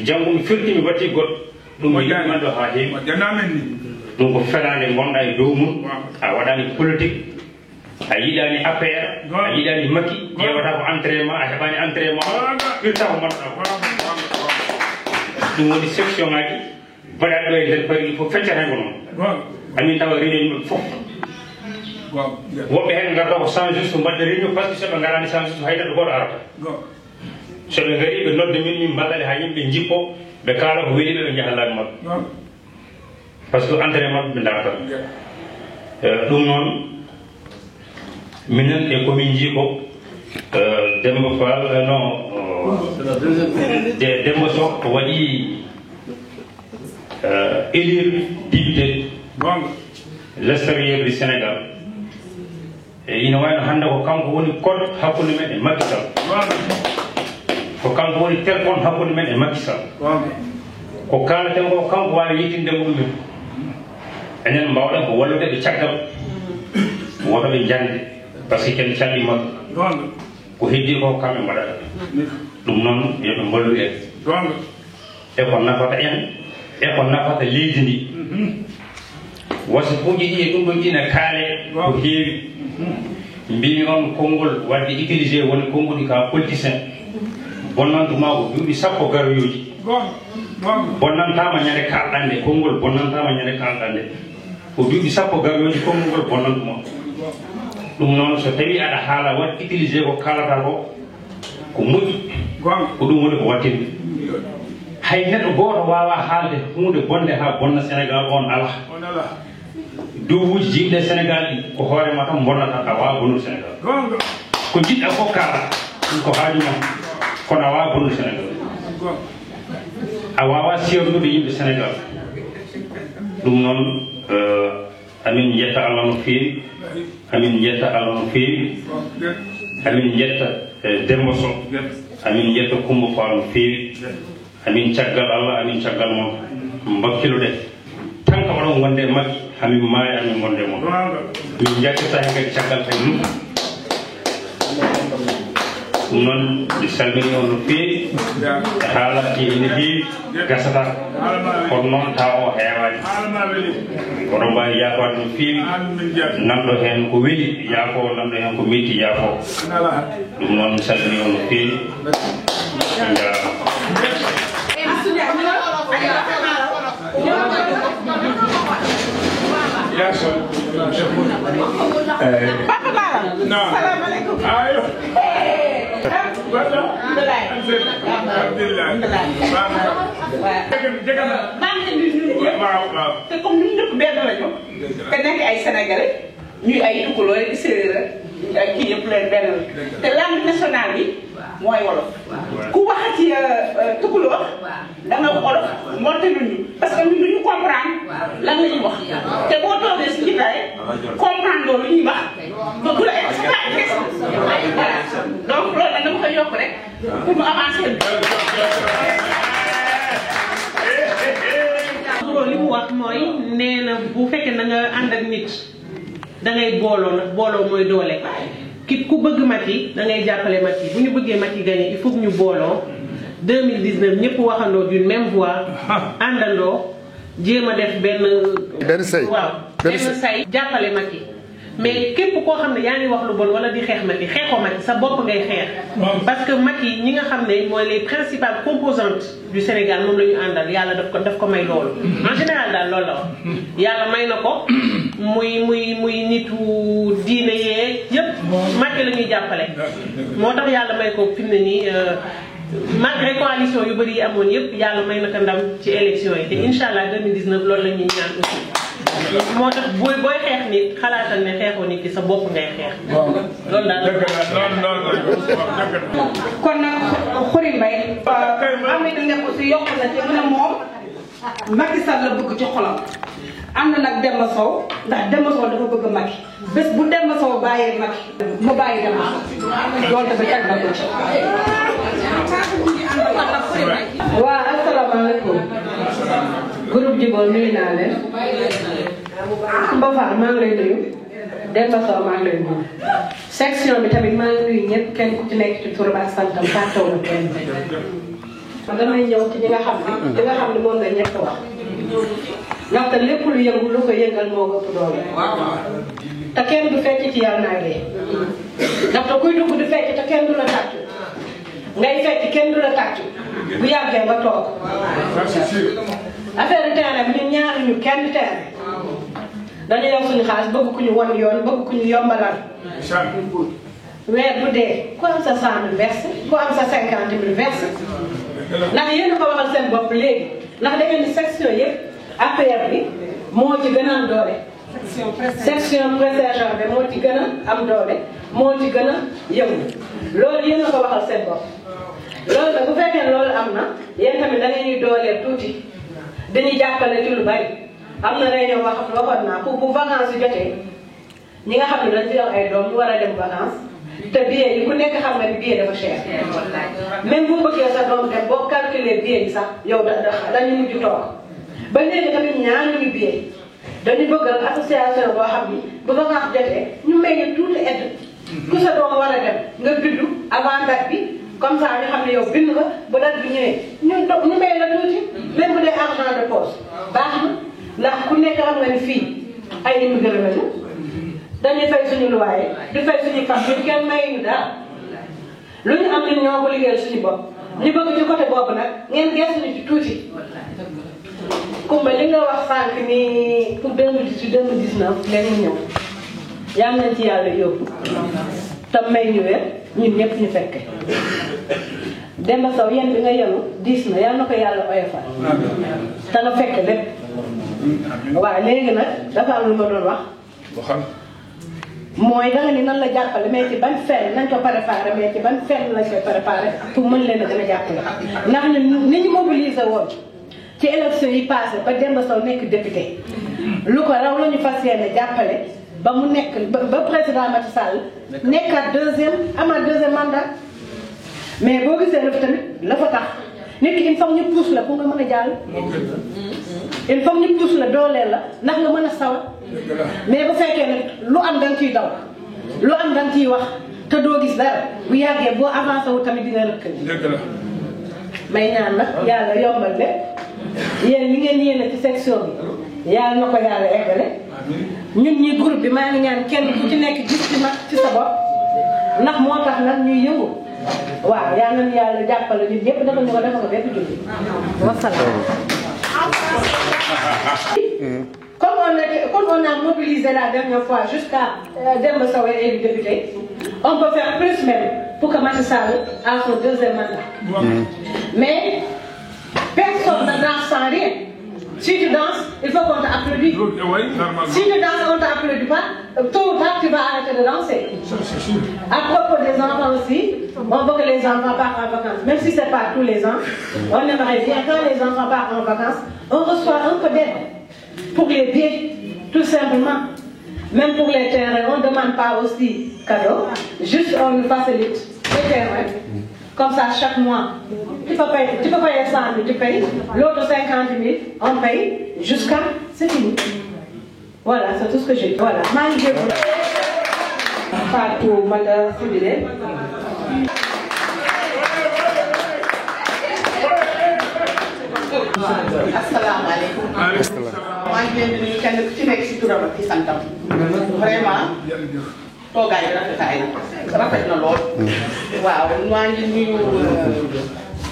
janggo mi firti mi batti goɗɗo ɗum yiɗiman ɗo ha heewi ɗum ko felande gonɗa e dow mum a waɗani politique a yiɗani APR a yiɗani Macky ƴewata ko entraînement a heɓani entraînement ɓirta ko mbaɗɗa ko ɗum woni section ngaji baɗaɗo e nder Paris fof feccata ko noon amin tawa réunion fof woɓɓe hen garda ko sans juste mbaɗɗa réunion par ce que soɓe garani sans juste hayɗaɗo goto arata soɓe gari ɓe nodde min mbaɗɗale ha yimɓe jippo ɓe kaala ko weeli ɓe jaha laabi mabɓe par ce que entraînement ɓe darata ɗum noon minen e komin jii ko Demba Fall non Demba Sow waɗi élire député l'extérieur du Sénégal e ina wayno hannde ko kanko woni code hakkunde men e Macky Sall ko kanko woni téléphone hakkunde men e Macky Sall ko kalaten ko kanko wawi yittinde muɗumen enen mbawɗen ko wallude ɓe caggal woto ɓe jande par ce que ken calli mabɓe ko heddi ko kamɓe mbaɗata ɗum noon yoɓe mballu en e ko nafata en e ko nafata leydi ndi wasifuji ɗi e ɗum ɗon ina kaale ko heewi mbimi on konngol wadde utilisé woni konngol ka politicien bonnantuma ko duuɓi sappo garoyoji bonnantama ñande kalɗande konngol bonnantama ñande kalɗande ko duuɓi sappo garoyoji konngol bonnantuma ɗum noon so tawi aɗa haala wat utilisé ko kalata ko moƴƴi ko ɗum woni ko wattinde hay neɗɗo goto wawa haalde hunde bonde ha bonna Sénégal on ala duuɓuji jimɗe Sénégal ɗi ko hoorema tan bonnata a wawa bonnude Sénégal ko jiɗɗa fof kala ɗum ko haajuma kono a wawa bonnude Sénégal a wawa sewnude yimɓe Sénégal ɗum noon amin jetta Allah no feewi amin jetta Allah no feewi amin jetta Demba Sow amin jetta Coumba Fall no feewi amin caggal Allah amin caggal moon mbakkiluɗe tan ko oɗon wonde e Macky hamin maaya amin wonde e moon min jakkata hen kadi caggal tay ɗum ɗum noon mi salmini on no feewi haalaki ene heewi gasata kono noon taw o heewani oɗon mbawi yaafade no feewi nanɗo hen ko weeli yaafo nanɗo hen ko metti yaafo ɗum noon mi salmini on no feewi jarama te comme ñun ñëpp benn lañu te nekk ay sénégalais ñuy ay tukulóor ak séeréer ak kii yëpp leen benn la te langue nationale bi mooy wolof ku waxati tukulóor da nga wolof monte luñu parce que ñun duñu comprendre lan la ñuy wax te boo toogee si jitaay comprendre loolu ñuy wax ba du la c'est pas question donc loolu nag dama koy yokk rek pour mu avancer li mu wax mooy nee na bu fekkee na nga ànd ak nit da ngay booloo nag booloo mooy doole ki ku bëgg Macky da ngay jàppale Macky bu ñu bëggee Macky gagné il faut que ñu booloo 2019 ñëpp waxandoo d'une même voix àndandoo jéem a def benn say waaw benn say jàppale Macky mais képp koo xam ne yaa ngi wax lu bon wala di xeex Macky xeexoo Macky sa bopp ngay xeex parce que Macky ñi nga xam ne mooy les principales composantes du Sénégal moom la ñu àndal yàlla daf ko may loolu en général daal loolu la wax yàlla may na ko muy nitu diine yee yëpp Macky la ñuy jàppale moo tax yàlla may ko fi mu ne nii malgré coalition yu bëri yi amoon yëpp yàlla may na ko ndam ci élection yi te incha allah 2019 loolu la ñuy ñaan aussi moo tax booy xeex nit xalaatal ne xeexoo nit ki sa bopp ngay xeex. loolu daal kon nag Khoury Mbaye am na nga ko si yokk na ci mu ne moom Macky Sall la bëgg ci xolam am na nag Demba Sow ndax Demba Sow dafa bëgg Macky bés bu Demba Sow bàyyee Macky mu bàyyi Demba loolu dafa teg na ko ci. waaw asalaamaaleykum groupe Jibol nuyu naa leen Kumba Fall maa ngi lay nuyu Demba Sow maa ngi lay nuyu section bi tamit maa ngi nuyu ñëpp kenn ku ci nekk ci turam ak santam fàttewu na kenn. damay ñëw ci ñi nga xam ne moom nga ñëpp wax ndaxte lépp lu yëngu lu ko yëngal moo ëpp doole te kenn du fecc ci yàlla naa dee ndaxte kuy dugg di fecc te kenn du la tàccu ngay fecc kenn du la tàccu bu yàggee nga toog affaire terrain bi ñun ñaanuñu kenn terrain dañu yor suñu xaalis bëgg ku ñu won yoon bëgg ku ñu yombalal weer bu dee ku am sa 100 000 verse ku am sa 50 000 verse ndax yéen a ko waxal seen bopp léegi ndax da ngeen di section yëpp affaire bi moo ci gën a am doole. section préservation bi moo ci gën a am doole moo ci gën a yëngu loolu yéen a ko waxal seen bopp. loolu nag bu fekkee loolu am na yéen tamit da ngeen ñuy dooleel tuuti dañuy jàppale ci lu bari am na réunion boo xam ne waxoon naa pour bu vacances yu jotee ñi nga xam ne dañ fi am ay doom ñu war a dem vacances. te billet yi ku nekk xam nga ni billet dafa cher même bu bëggee sa doom dem boo calculer billet yi sax yow dañu mujj toog ba léegi tamit ñaanuñu billet dañu bëgg association boo xam ni bu vacances jotee ñu may ñu tuuti aide ku sa doom war a dem nga bindu avant date bi comme ça ñu xam ne yow bind nga bu date bi ñëwee ñu may la tuuti même bu dee argent de poche baax na ndax ku nekk xam nga ni fii ay immigré lañu dañuy fay suñu luwaaye di fay suñu facture kenn mayuñu daal lu ñu am ñun ñoo ko liggéeyal suñu bopp ñu bëgg ci côté boobu nag ngeen gestuñu ci tuuti. Kumba li nga wax sànq ni pour 2018 2019 léegi ñu ñëw yal nañ ci yàlla yóbbu te may ñu wér ñun ñëpp ñu fekke Demba Sow yéen bi nga yenu diis na yal na ko yàlla oyofal te nga fekke lépp waaw léegi nag dafa am lu ma doon wax. mooy danga ni nan la jàppale mais ci ban fenn nañ ko préparé mais ci ban fenn lañ koy préparé pour mën leen a gën a jàppale ndax ñun ni ñu mobilisé woon ci élection yi passé ba Demba Sow nekk député lu ko raw la ñu fas yéene jàppale ba mu nekk ba président Macky Sall nekkaat amaat deuxième mandat mais boo gisee la fi tamit la fa tax nit ki il faut ñu pousse la pour nga mën a jàll il faut ñu pousse la dooleel la ndax nga mën a sawar mais bu fekkee nag lu am da nga ciy daw lu am da nga ciy wax te doo gis dara bu yàggee boo avancé wu tamit dina rëkk may ñaan nag yàlla yombal lépp yéen li ngeen yéene ci section bi yàlla na ko yàlla eggale ñun ñi groupe bi maa ngi ñaan kenn ku ci nekk gis ci mag ci sa bopp ndax moo tax nag ñuy yëngu waaw yàlla nañu yàlla jàppale ñun ñëpp dafa ñu ko dafa ko bépp julli wasalaam. Comme on a mobilisé la dernière fois jusqu'à Demba Sow est élu député, on peut faire plus même pour que Macky Sall a son deuxième mandat. Mais personne ne danse sans rien. Si tu danses, il faut qu'on t'applaudisse. Si tu danses et on ne t'applaudit pas, tôt ou tard tu vas arrêter de danser. À propos des enfants aussi, on veut que les enfants partent en vacances. Même si ce n'est pas tous les ans, on aimerait bien quand les enfants partent en vacances, on reçoit un peu d'aide. Pour les billets, tout simplement. Même pour les terrains, on ne demande pas aussi cadeau. Juste on nous facilite les terrains. Comme ça, chaque mois, tu peux payer 100 000, tu payes. L'autre 50 000, on paye jusqu'à c'est fini. Voilà, c'est tout ce que j'ai dit. Voilà. Fatou Mada Sidile. asalaamaaleykum. maa ngi leen di nuyu kenn ku ci nekk si turam ak ci santam. vraiment toogaay bi rafet na lool. waaw maa ngi nuyu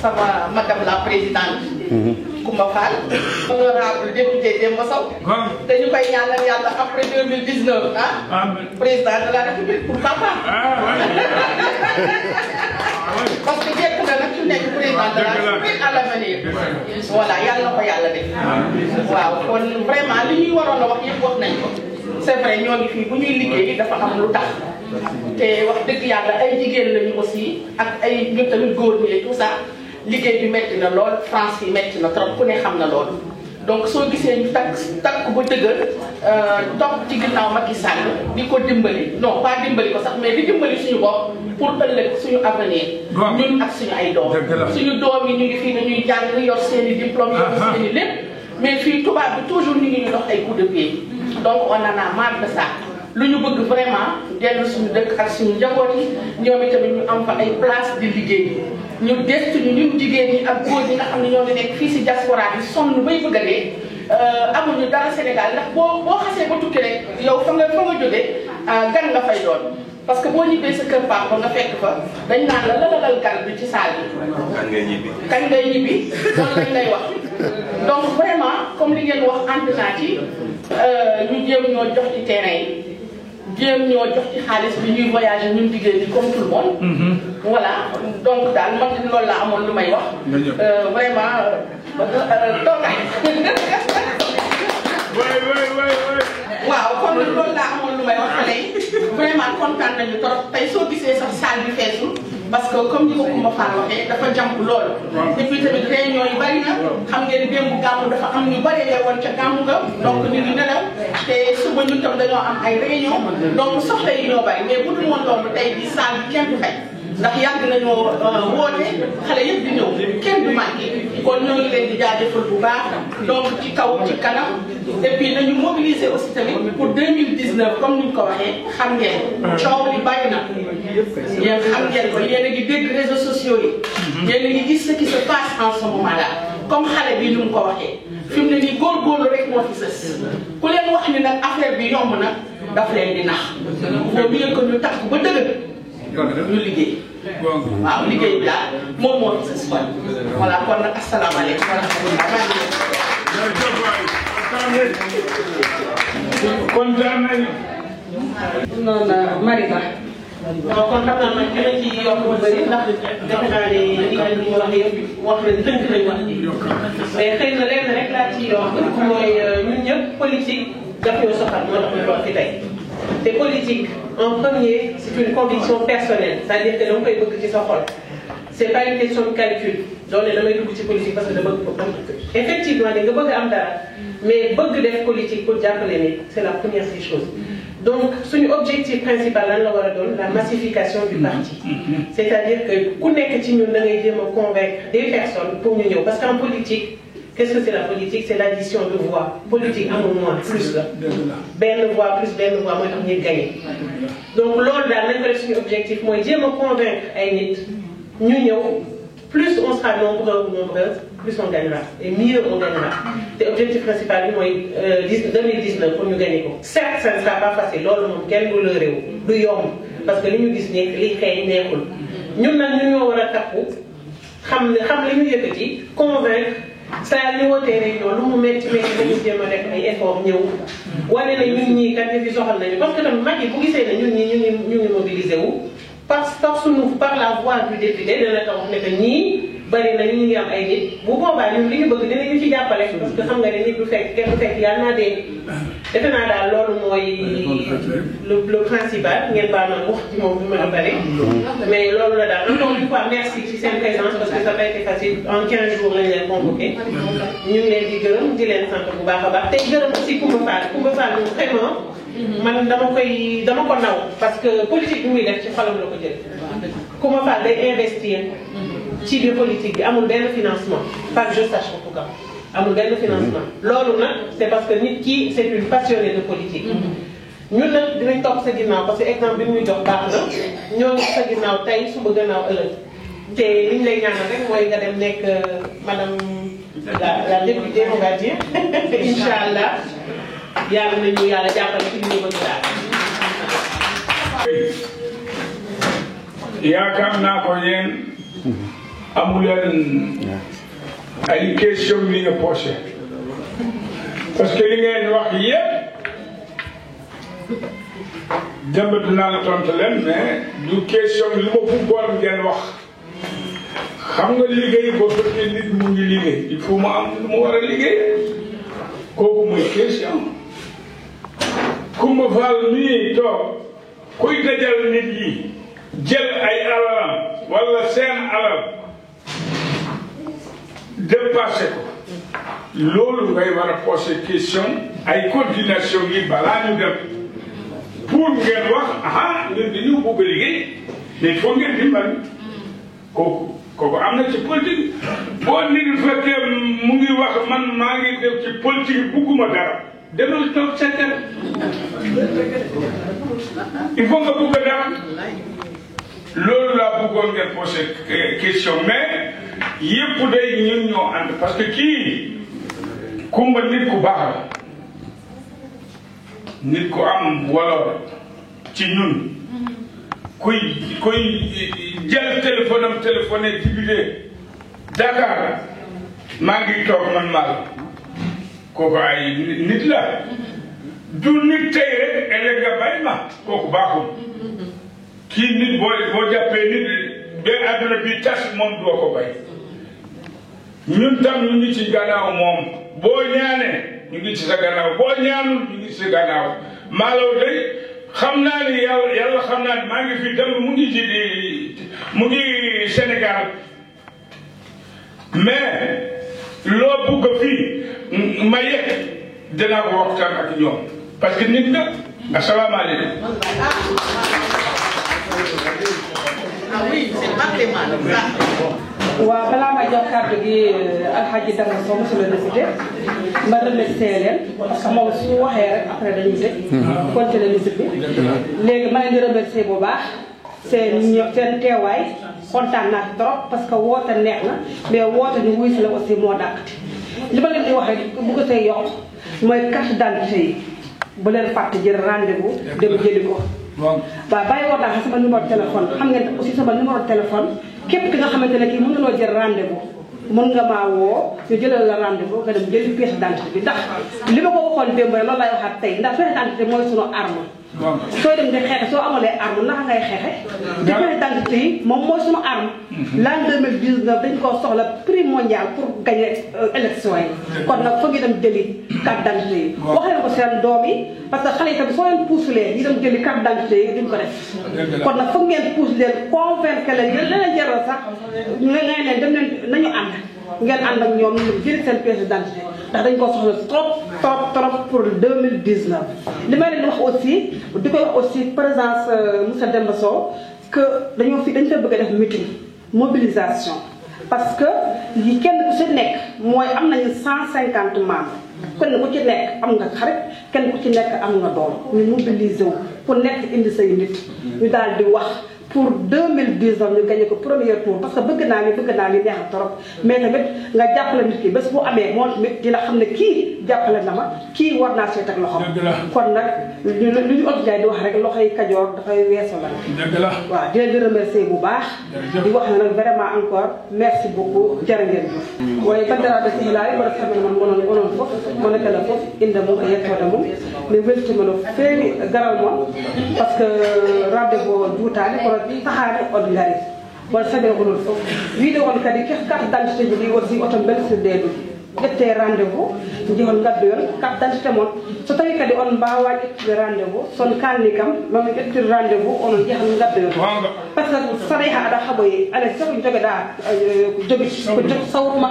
sama madame la présidente Koumba Fall honorable député Demba Sow te ñu koy ñaanal yàlla après 2019 président de la république pour papa parce que jekk na nag su nekk président de la république à l'avenir voilà yàlla na ko yàlla def waaw kon vraiment li ñuy waroon a wax yëpp wax nañ ko c'est vrai ñoo ngi fii bu ñuy liggéey dafa am lu tax te wax dëgg yàlla ay jigéen lañu aussi ak ay ñu tamit góor ñi et tout ça liggéey bi metti na lool France yi metti na trop ku ne xam na loolu donc soo gisee ñu takk ba dëgër topp ci ginnaaw Macky Sall di ko dimbali non pas dimbali ko sax mais di dimbali suñu bopp pour ëllëg suñu avenir ñun ak suñu ay doom suñu doom yi ñu ngi fii dañuy jàng yor seen i diplôme yor seen i lépp mais fii tubaab bi toujours ñu ngi ñu dox ay coups de pied donc on en a marre de ça lu ñu bëgg vraiment dellu suñu dëkk ak suñu njaboot yi ñoom itamit ñu am fa ay place di liggéey ñu destuñu ñun jigéen ñi ak góor ñi nga xam ne ñoo ngi nekk fii si diaspora bi sonn bay bëgg a dee amuñu dara Sénégal ndax boo xasee ba tukki rek yow fa nga jógee gan nga fay doon parce que boo ñibbee sa kër papa nga fekk fa dañ naan la lalal gan bi ci saal bi kañ ngay ñibbi loolu lañ lay wax donc vraiment comme li ngeen wax ànd naa ci ñu jéem ñoo jox ci terrain yi jéem ñoo jox ci xaalis bi ñuy voyager ñun jigéen ñi comme tout le monde voilà donc daal man loolu laa amoon lu may wax vraiment toogaay waaw kon loolu laa amoon lu may wax xale yi vraiment kontaan nañu trop tey soo gisee sax salle bi feesul parce que comme ni ko Koumba Fall waxee dafa jàmp lool et puis tamit réunion yi bari na xam ngeen démb gàmmu dafa am ñu bari woon ca gàmmu nga donc nit ñi nelaw te suba ñun tam dañoo am ay réunion donc soxla yi ñoo bari mais bu dul woon loolu tey di salle bi kenn du fay ndax yàgg nañoo woote xale yëpp di ñëw kenn du manqué kon ñoo ngi leen di jaajëfal bu baax donc ci kaw ci kanam et puis nañu mobiliser aussi tamit pour 2019 comme ni ñu ko waxee xam ngeen coow li bari na yéen xam ngeen ko yéen a ngi dégg réseaux sociaux yi yéen a ngi gis ce qui se passe en ce moment là comme xale bi ni mu ko waxee fi mu ne nii góorgóorlu rek moo fi sës ku leen wax ni nag affaire bi yomb na daf leen di nax boo mieux que ñu takk ba dëgg ñu liggéey waaw liggéey bi daal moom moo fi sës kon voilà kon nag asalaamaaleykum wa rahmatulah kontaan nañu noonu Mariba waaw kon xam naa nag dina ci yokk bu bëri ndax defe naa ne li nga ñu wax yëpp wax nañ tënk nañ wax ji mais xëy na lenn rek laa ci yokk mooy ñun ñëpp politique daf ñoo soxal moo tax ñu toog fi tey te politique en premier c'est une conviction personnelle c'est-à-dire que da nga koy bëgg ci sa xol c'est pas une question de calcul donc damay dugg ci politique parce que dama bëgg ko effectivement da nga bëgg am dara mais bëgg def politique pour jàppale nit c'est la première des choses donc suñu objectif principal lan la war a doon la massification du parti c'est-à-dire que ku nekk ci ñun da ngay jéem a convaincre des personnes pour ñu ñëw parce qu'en politique qu'est-ce que c'est la politique c'est l'addition de voix politique amul moins plus la benn voix plus benn voix mooy tax ñuy gagner donc loolu daal nañ ko def suñu objectif mooy jéem a convaincre ay nit ñu ñëw plus on sera nombreux ou nombreuses plus on gagnera et mieux on gagnera te objectif principal bi mooy 2019 pour ñu gagner ko certes ça ne sera pas facile loolu moom kenn du la réew du yomb parce que li ñu gis nekk li xëy neexul ñun nag ñu ñoo war a takku xam li ñu yëkkati convaincre saa ñu wootee réunion lu mu métti dañu jéem a def ay effort ñëw wane na ñun ñii kat fi soxal nañu parce que tamit mag yi bu gisee ne ñun ñii ñu ngi mobiliser wu par la voix du député dana tax ne que ñii bari na ñu ngi am ay nit bu boobaa ñun li ñu bëgg dinañu ci jàppale parce que xam nga ne nit du fekk kenn du fekk yàlla naa dee defe naa daal loolu mooy le principal ngeen baal ma wax ci moom bi ma la bari mais loolu la daal encore une fois merci ci seen présence parce que ça n'a pas été facile en 15 jours lañ leen convoqué ñu ngi leen di gërëm di leen sant bu baax a baax tey gërëm aussi Koumba Fall moom vraiment man dama ko naw parce que politique bi muy def ci xolam la ko jël Koumba Fall day investir ci biir politique bi amul benn financement pas que je sache en tout cas amul benn financement loolu nag c'est parce que nit ki c'est une passionnée de politique ñun nag dinañ topp sa ginnaaw parce que exemple bi muy jox baax na ñoo ngi sa ginnaaw tey suba gannaaw ëllëg te li ñu lay ñaanal rek mooy nga dem nekk madame la députée on va dire inch'Allah yàlla nañu yàlla jàppale ci li ñu bëgg daal. yaakaar naa ko yéen amuleen ay question li nga posé parce que li ngeen wax yépp jëmbat naa la tontu leen mais du question li ma bëggoon ngeen wax xam nga liggéey boo fekkee nit mu ngi liggéey il faut mu am lu mu war a liggéey kooku mooy question Coumba Fall mii toog kuy dajal nit yi jël ay alalam wala seen alal dépassé ko loolu ngay war a poser question ay coordination yi balaa ñu dem pour ngeen wax ah ñun dañu bëgg a liggéey mais foog ngeen dimbali kooku am na ci politique boo nit fekkee mu ngi wax man maa ngi def ci politique bugguma dara demal toog sa kër il faut nga bëgg dara loolu laa bëggoon ngeen poser question mais yëpp day ñun ñoo ànd parce que kii Coumba nit ku baax la nit ku am wala ci ñun kuy jël téléphone am téléphoné député Dakar maa ngi toog man mal kooku ay nit la du nit tey rek ëllëg nga bay ma kooku baaxul kii nit boo jàppee nit ba àdduna bi tas moom doo ko bay ñun tam ñu ngi ci gannaaw moom boo ñaanee ñu ngi ci sa gannaaw boo ñaanul ñu ngi ci sa gannaaw maalaw day xam naa ni yàlla xam naa ni maa ngi fi dem mu ngi Sénégal mais loo bugg fii ma yegg dinaa ko waxtaan ak ñoom parce que nit na asalaamaaleykum. waaw balaa may jox kàddu gi Alhaji Danga Sow monsieur le député ma remercier leen parce que moom suñu waxee rek après dañuy tëj continuer musique bi léegi ma leen di remercier bu baax seen teewaay kontaan naa trop parce que woote neex na mais woote ñu wuy si la aussi moo dàqati li ma leen di wax rek bu ko see yokk mooy carte d'identité yi bu leen fàtte jël rendez-vous dem jëli ko waaw bàyyi woon naa sama numéro téléphone xam ngeen aussi sama numéro téléphone képp ki nga xamante ne kii mën naloo jël rendez-vous mën nga maa woo ñu jëlal la rendez-vous nga dem jëli pièce d'identité bi ndax li ma ko waxoon démb rek loolu laay waxaat tey ndax pièce d'identité mooy sunu arme soo dem di xeexe soo amulee arme naka ngay xeexe te pièce d'identité yi moom mooy sunu arme l'an 2019 dañ koo soxla prix mondial pour gagner élection yi kon nag foog ñu dem jëli carte d'identité yi wax leen ko seen doom yi parce que xale yi tamit soo leen puusulee ñu dem jëli carte d'identité yi duñ ko def kon nag foog ngeen puus leen convaincre leen yéen leneen jaral sax ngay leen dem leen nañu ànd ngeen ànd ak ñoom ñu jëli seen pièce d'identité ndax dañ ko soxla trop pour 2019 li may leen wax aussi di koy wax aussi présence monsieur Demba Sow que dañ fa bëgg a def meeting mobilisation parce que yi kenn ku ci nekk mooy am nañu 150 membres kenn ku ci nekk am nga xarit kenn ku ci nekk am nga doom ñu mobiliser wu ku nekk indi say nit ñu daal di wax pour 2019 ñu gagné ko premier tour parce que bëgg naa ni neex na trop mais tamit nga jàppale nit ki bés bu amee moom tamit dina xam ne kii jàppale na ma kii war naa seet ak loxo kon nag lu ñu ot jaay di wax rek loxoy kajoor dafay weesu la waaw di leen di remercier bu baax di wax ne nag vraiment encore merci beaucoup jërë ngeen jëf waaye bandiraɓe sehilaaɓe mbaɗa salmina mon onon fof mono kala fof inde mum e yettode mum mi weltima no feewi garal mon par ce que rendez-vous juutade kono tahaade on ngari won saɓe onon fof wiide on kadi carte d'identité ji ɗi aussi oto beltirde ɗum ƴette rendez-vous jehon gaddoyon carte d'identité mon so tawi kadi on mbawa ƴettude rendez-vous son kalni kam mami ƴettude rendez-vous onon jahan gaddoyon par ce que saɗa yaha aɗa haɓoye ala sago jogueɗa jogi ko jogi sawruma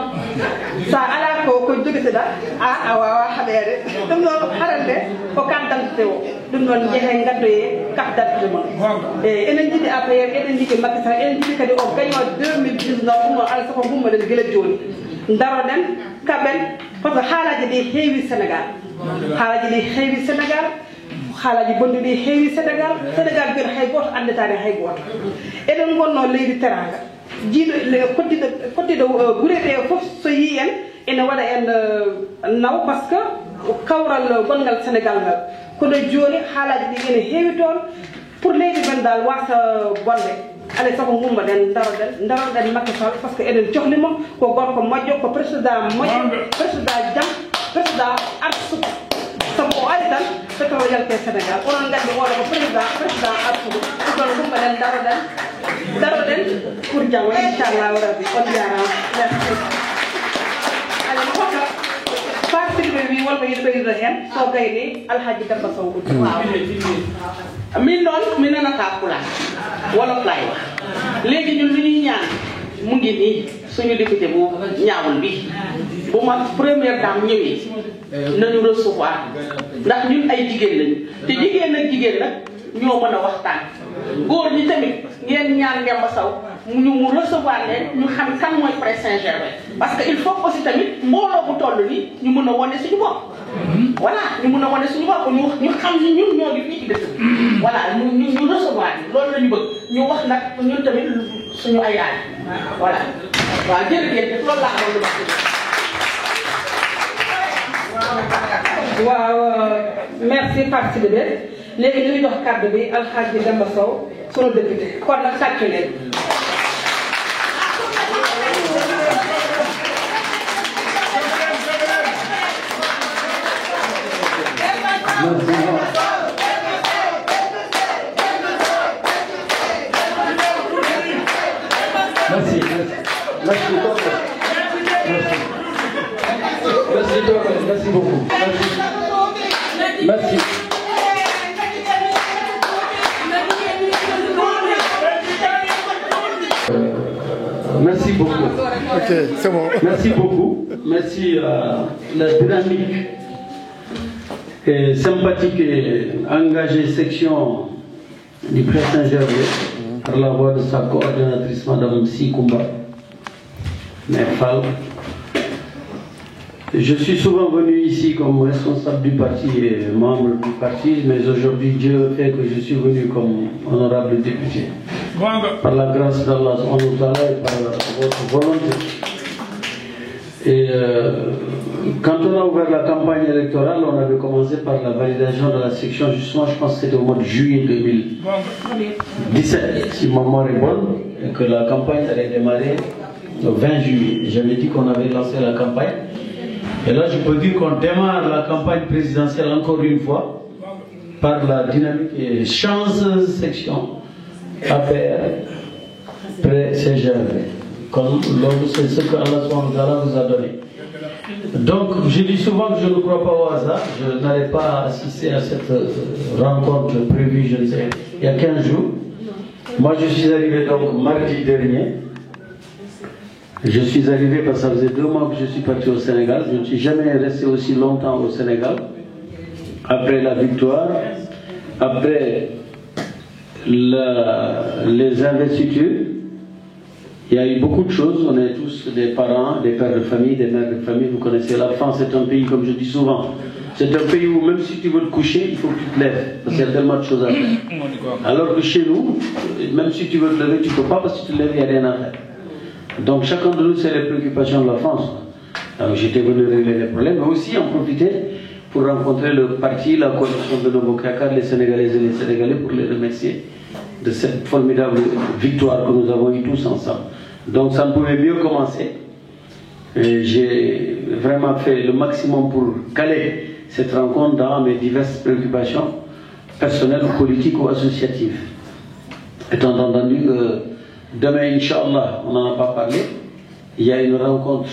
sa ala ko joguiteɗa a wawa haɓede ɗum noon harande ko carte d'identité o ɗum noon jeehe gaddoye carte d'identité mon eyi enen jiiɗi APR eɗen jiiɗi Macky Sall eɗen jiiɗi kadi o gagnant 2019 ɗum noon ala sago gummoɗen guila joni daroɗen kaɓen par ce que haalaji ɗi heewi Sénégal haalaji bonɗi ɗi heewi Sénégal mbiɗa hay goto andetani hay goto eɗen gonno leydi teranga jiiɗo koddiɗo guure ɗe foof so yi en ene waɗa en naw par ce que kawral gongal Sénégal ngal kono joni haalaji ɗi ene heewi toon pour leydi men dal wasa bonde ale sago ngumba den daroɗen Macky Sall par ce que eɗen cohlimo ko gorko moƴƴo ko président moƴƴo président jam président arsugo sabu o ari tan fetawo yalte Sénégal onon gandi oɗo ko président arsugo ɗon ngumba den daroɗen pour jam inchallahu rabbi on jarama merci ale mo hoka partirɓe wi wolko yiɗo ɓeydo hen so gayni Alhaji Demba Sow min noon mi nanata pulaar wolof laay wax léegi ñun li ñuy ñaan mu ngi nii suñu député bu ñaawul bi bu ma première dame ñëwee nañu recevoir ndax ñun ay jigéen lañu te jigéen ak jigéen nag ñoo mën a waxtaan góor ñi tamit ngeen ñaan Demba Sow mu recevoir leen ñu xam kan mooy Presse Saint-Germain parce que il faut aussi tamit mbooloo bu toll ni ñu mën a wane suñu bopp voilà ñu mën a wane suñu bopp ñu xam ni ñun ñoo ngi fii ci dëkk voilà ñu recevoir loolu la ñu bëgg ñu wax nag ñun tamit suñu ay yaay voilà waaw jërëjëf loolu laa xam lu wax waaw merci Fatou Sidibé léegi ñu ngi jox kàddu bi Alhaji Demba Sow sunu député kon nag sàccu leen Merci beaucoup. Merci. Merci beaucoup. Ok, c'est bon. Merci beaucoup. Merci à la dynamique et sympathique et engagée section du Presse Saint-Germain par la voix de sa coordonnatrice, Mme Sikumba Mefal. Je suis souvent venu ici comme responsable du parti et membre du parti, mais aujourd'hui Dieu fait que je suis venu comme honorable député. Par la grâce d'Allah et par votre volonté. Et quand on a ouvert la campagne électorale, on avait commencé par la validation de la section, justement, je pense que c'était au mois de juillet 2017, si ma mémoire est bonne, et que la campagne allait démarrer le 20 juillet. J'avais dit qu'on avait lancé la campagne. Et là, je peux dire qu'on démarre la campagne présidentielle encore une fois par la dynamique et chanceuse section APR pré-CGRV. Comme c'est ce que Allah vous a donné. Donc, je dis souvent que je ne crois pas au hasard. Je n'allais pas assister à cette rencontre prévue, je ne sais, il y a 15 jours. Moi, je suis arrivé donc mardi dernier. Je suis arrivé parce que ça faisait 2 mois que je suis parti au Sénégal. Je ne suis jamais resté aussi longtemps au Sénégal. Après la victoire, après les investitures, il y a eu beaucoup de choses. On est tous des parents, des pères de famille, des mères de famille. Vous connaissez la France, c'est un pays, comme je dis souvent, c'est un pays où même si tu veux te coucher, il faut que tu te lèves. Parce qu'il y a tellement de choses à faire. Alors que chez nous, même si tu veux te lever, tu ne peux pas parce que tu te lèves, il n'y a rien à faire. Donc chacun de nous, c'est les préoccupations de la France. Alors j'étais venu régler les problèmes, mais aussi en profiter pour rencontrer le parti, la coalition de Novokakar, les Sénégalaises et les Sénégalais, pour les remercier de cette formidable victoire que nous avons eue tous ensemble. Donc ça ne pouvait mieux commencer. J'ai vraiment fait le maximum pour caler cette rencontre dans mes diverses préoccupations personnelles, politiques ou associatives. Étant entendu que demain, Inch'Allah, on n'en a pas parlé, il y a une rencontre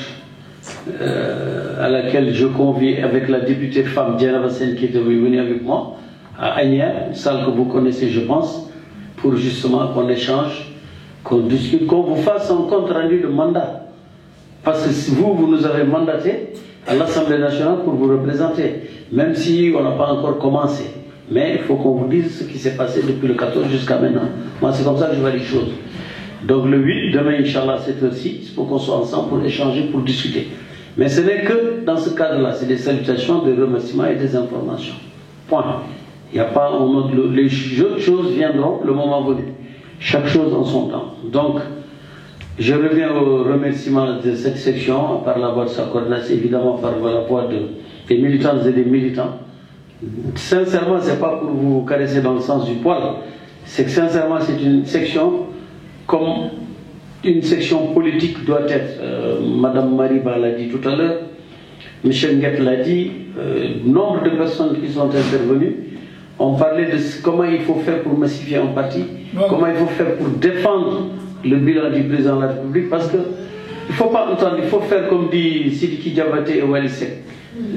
à laquelle je convie avec la députée femme Diana Bassène qui était venue avec moi à Agnières, une salle que vous connaissez je pense, pour justement qu'on échange, qu'on discute, qu'on vous fasse un compte rendu de mandat. Parce que si vous nous avez mandaté à l'Assemblée nationale pour vous représenter, même si on n'a pas encore commencé. Mais il faut qu'on vous dise ce qui s'est passé depuis le 14 jusqu'à maintenant. Moi c'est comme ça que je vois les choses. Donc le 8, demain, Inch'Allah, cette heure-ci, il faut qu'on soit ensemble pour échanger, pour discuter. Mais ce n'est que dans ce cadre-là, c'est des salutations, des remerciements et des informations. Point. Il n'y a pas un autre, les autres choses viendront le moment venu. Chaque chose en son temps. Donc, je reviens au remerciement de cette section par la voix de sa coordination, évidemment par la voix des militantes et des militants. Sincèrement, ce n'est pas pour vous caresser dans le sens du poil. C'est que sincèrement, c'est une section comme une section politique doit être. Madame Mariba l'a dit tout à l'heure, M. Nguet l'a dit, nombre de personnes qui sont intervenues ont parlé de comment il faut faire pour massifier un parti, comment il faut faire pour défendre le bilan du président de la République, parce que il ne faut pas entendre, il faut faire comme dit Sidiki Diabaté et Wali Seck.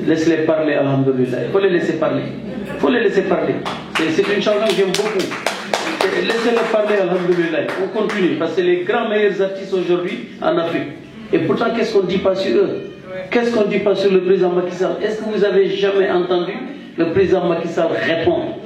Laisse-les parler, alhamdoulilah. Il faut les laisser parler. Il faut les laisser parler. C'est une chanson que j'aime beaucoup. Laissez-les parler, alhamdoulilah. On continue, parce que c'est les grands meilleurs artistes aujourd'hui en Afrique. Et pourtant, qu'est-ce qu'on ne dit pas sur eux? Qu'est-ce qu'on ne dit pas sur le président Macky Sall? Est-ce que vous avez jamais entendu le président Macky Sall répondre?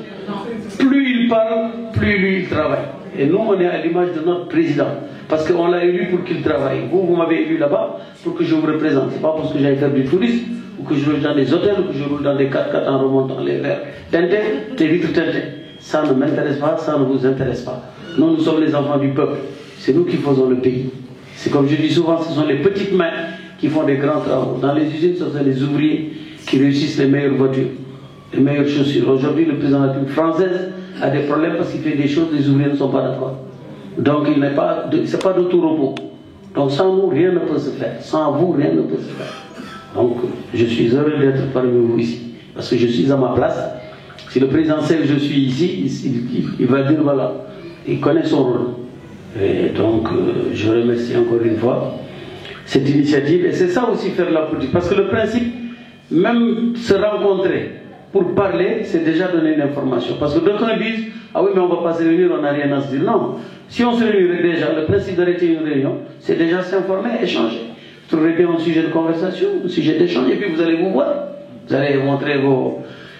Plus il parle, plus lui il travaille. Et nous, on est à l'image de notre président. Parce qu'on l'a élu pour qu'il travaille. Vous m'avez élu là-bas pour que je vous représente. Ce n'est pas parce que j'aille faire du tourisme, ou que je roule dans des hôtels, ou que je roule dans des 4x4 en remontant les verres teintés, les vitres teintées. Ça ne m'intéresse pas, ça ne vous intéresse pas. Nous sommes les enfants du peuple. C'est nous qui faisons le pays. C'est comme je dis souvent, ce sont les petites mains qui font des grands travaux. Dans les usines, ce sont les ouvriers qui réussissent les meilleures voitures, les meilleures chaussures. Aujourd'hui, le président de la République française a des problèmes parce qu'il fait des choses, les ouvriers ne sont pas d'accord. Donc, il n'est pas, c'est pas de tout repos. Donc, sans nous, rien ne peut se faire. Sans vous, rien ne peut se faire. Donc, je suis heureux d'être parmi vous ici. Parce que je suis à ma place. Si le président sait que je suis ici, il va dire voilà, il connaît son rôle. Et donc, je remercie encore une fois cette initiative. Et c'est ça aussi faire la politique. Parce que le principe, même se rencontrer pour parler, c'est déjà donner une information. Parce que d'autres disent, ah oui, mais on ne va pas se réunir, on n'a rien à se dire. Non. Si on se réunit déjà, le principe d'arrêter une réunion, c'est déjà s'informer, échanger. Vous trouverez bien un sujet de conversation, un sujet d'échange, et puis vous allez vous voir. Vous allez montrer vos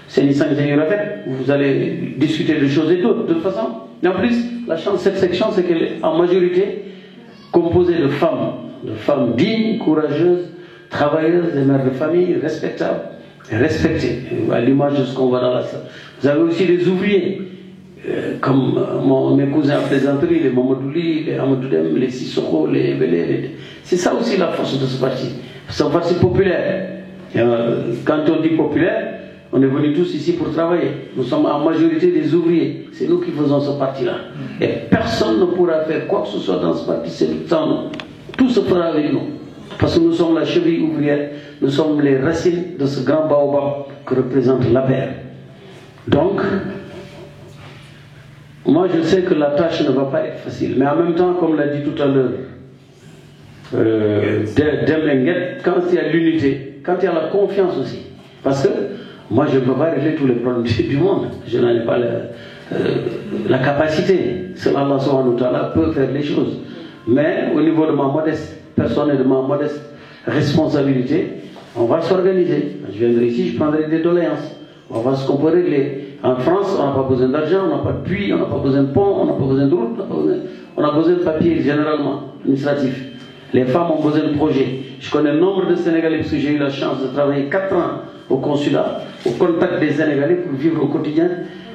vous allez discuter de choses et d'autres, de toute façon. Et en plus, la chance de cette section, c'est qu'elle est en majorité composée de femmes dignes, courageuses, travailleuses, des mères de famille, respectables, respectées, à l'image de ce qu'on voit dans la salle. Vous avez aussi des ouvriers, comme mes cousins à plaisanterie, les Mamadouli, les Amadoudem, les Sissoko, les Ebele. C'est ça aussi la force de ce parti. C'est un parti populaire. Et, quand on dit populaire, on est venus tous ici pour travailler. Nous sommes en majorité des ouvriers. C'est nous qui faisons ce parti-là. Et personne ne pourra faire quoi que ce soit dans ce parti, c'est sans nous. Tout se fera avec nous. Parce que nous sommes la cheville ouvrière, nous sommes les racines de ce grand baobab que représente l'APR. Donc, moi je sais que la tâche ne va pas être facile. Mais en même temps, comme l'a dit tout à l'heure Demlenguet, quand il y a l'unité, quand il y a la confiance aussi. Parce que moi, je ne peux pas régler tous les problèmes du monde. Je n'en ai pas la capacité. Seul Allah subhanahu wa ta'ala peut faire les choses. Mais au niveau de ma modeste personne et de ma modeste responsabilité, on va s'organiser. Je viendrai ici, je prendrai des doléances. On va voir ce qu'on peut régler. En France, on n'a pas besoin d'argent, on n'a pas de puits, on n'a pas besoin de pont, on n'a pas besoin de route, on a besoin de papier généralement, administratif. Les femmes ont besoin de projets. Je connais le nombre de Sénégalais parce que j'ai eu la chance de travailler 4 ans au consulat, au contact des Sénégalais pour vivre au quotidien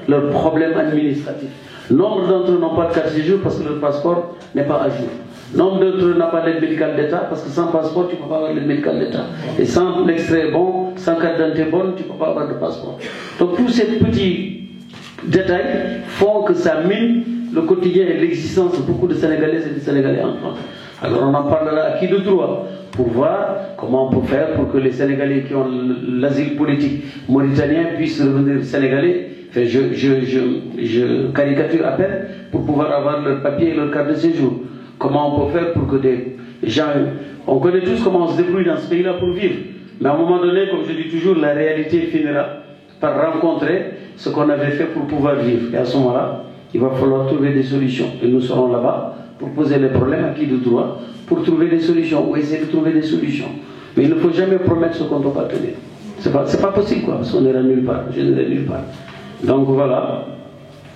leurs problèmes administratifs. Nombre d'entre eux n'ont pas de carte de séjour parce que leur passeport n'est pas à jour. Nombre d'entre eux n'ont pas d'aide médicale d'État parce que sans passeport, tu ne peux pas avoir l'aide médicale d'État. Et sans l'extrait bon, sans carte d'identité bonne, tu ne peux pas avoir de passeport. Donc tous ces petits détails font que ça mine le quotidien et l'existence de beaucoup de Sénégalaises et de Sénégalais en France. Alors on en parlera à qui de droit pour voir comment on peut faire pour que les Sénégalais qui ont l'asile politique mauritanien puissent revenir sénégalais. Enfin, je caricature à peine pour pouvoir avoir leur papier et leur carte de séjour. Comment on peut faire pour que des gens... On connaît tous comment on se débrouille dans ce pays-là pour vivre. Mais à un moment donné, comme je dis toujours, la réalité finira par rencontrer ce qu'on avait fait pour pouvoir vivre. Et à ce moment-là, il va falloir trouver des solutions. Et nous serons là-bas pour poser les problèmes à qui de droit, pour trouver des solutions, ou essayer de trouver des solutions. Mais il ne faut jamais promettre ce qu'on ne peut pas tenir. C'est pas possible, quoi, parce qu'on n'ira nulle part. Je n'irai nulle part. Donc voilà,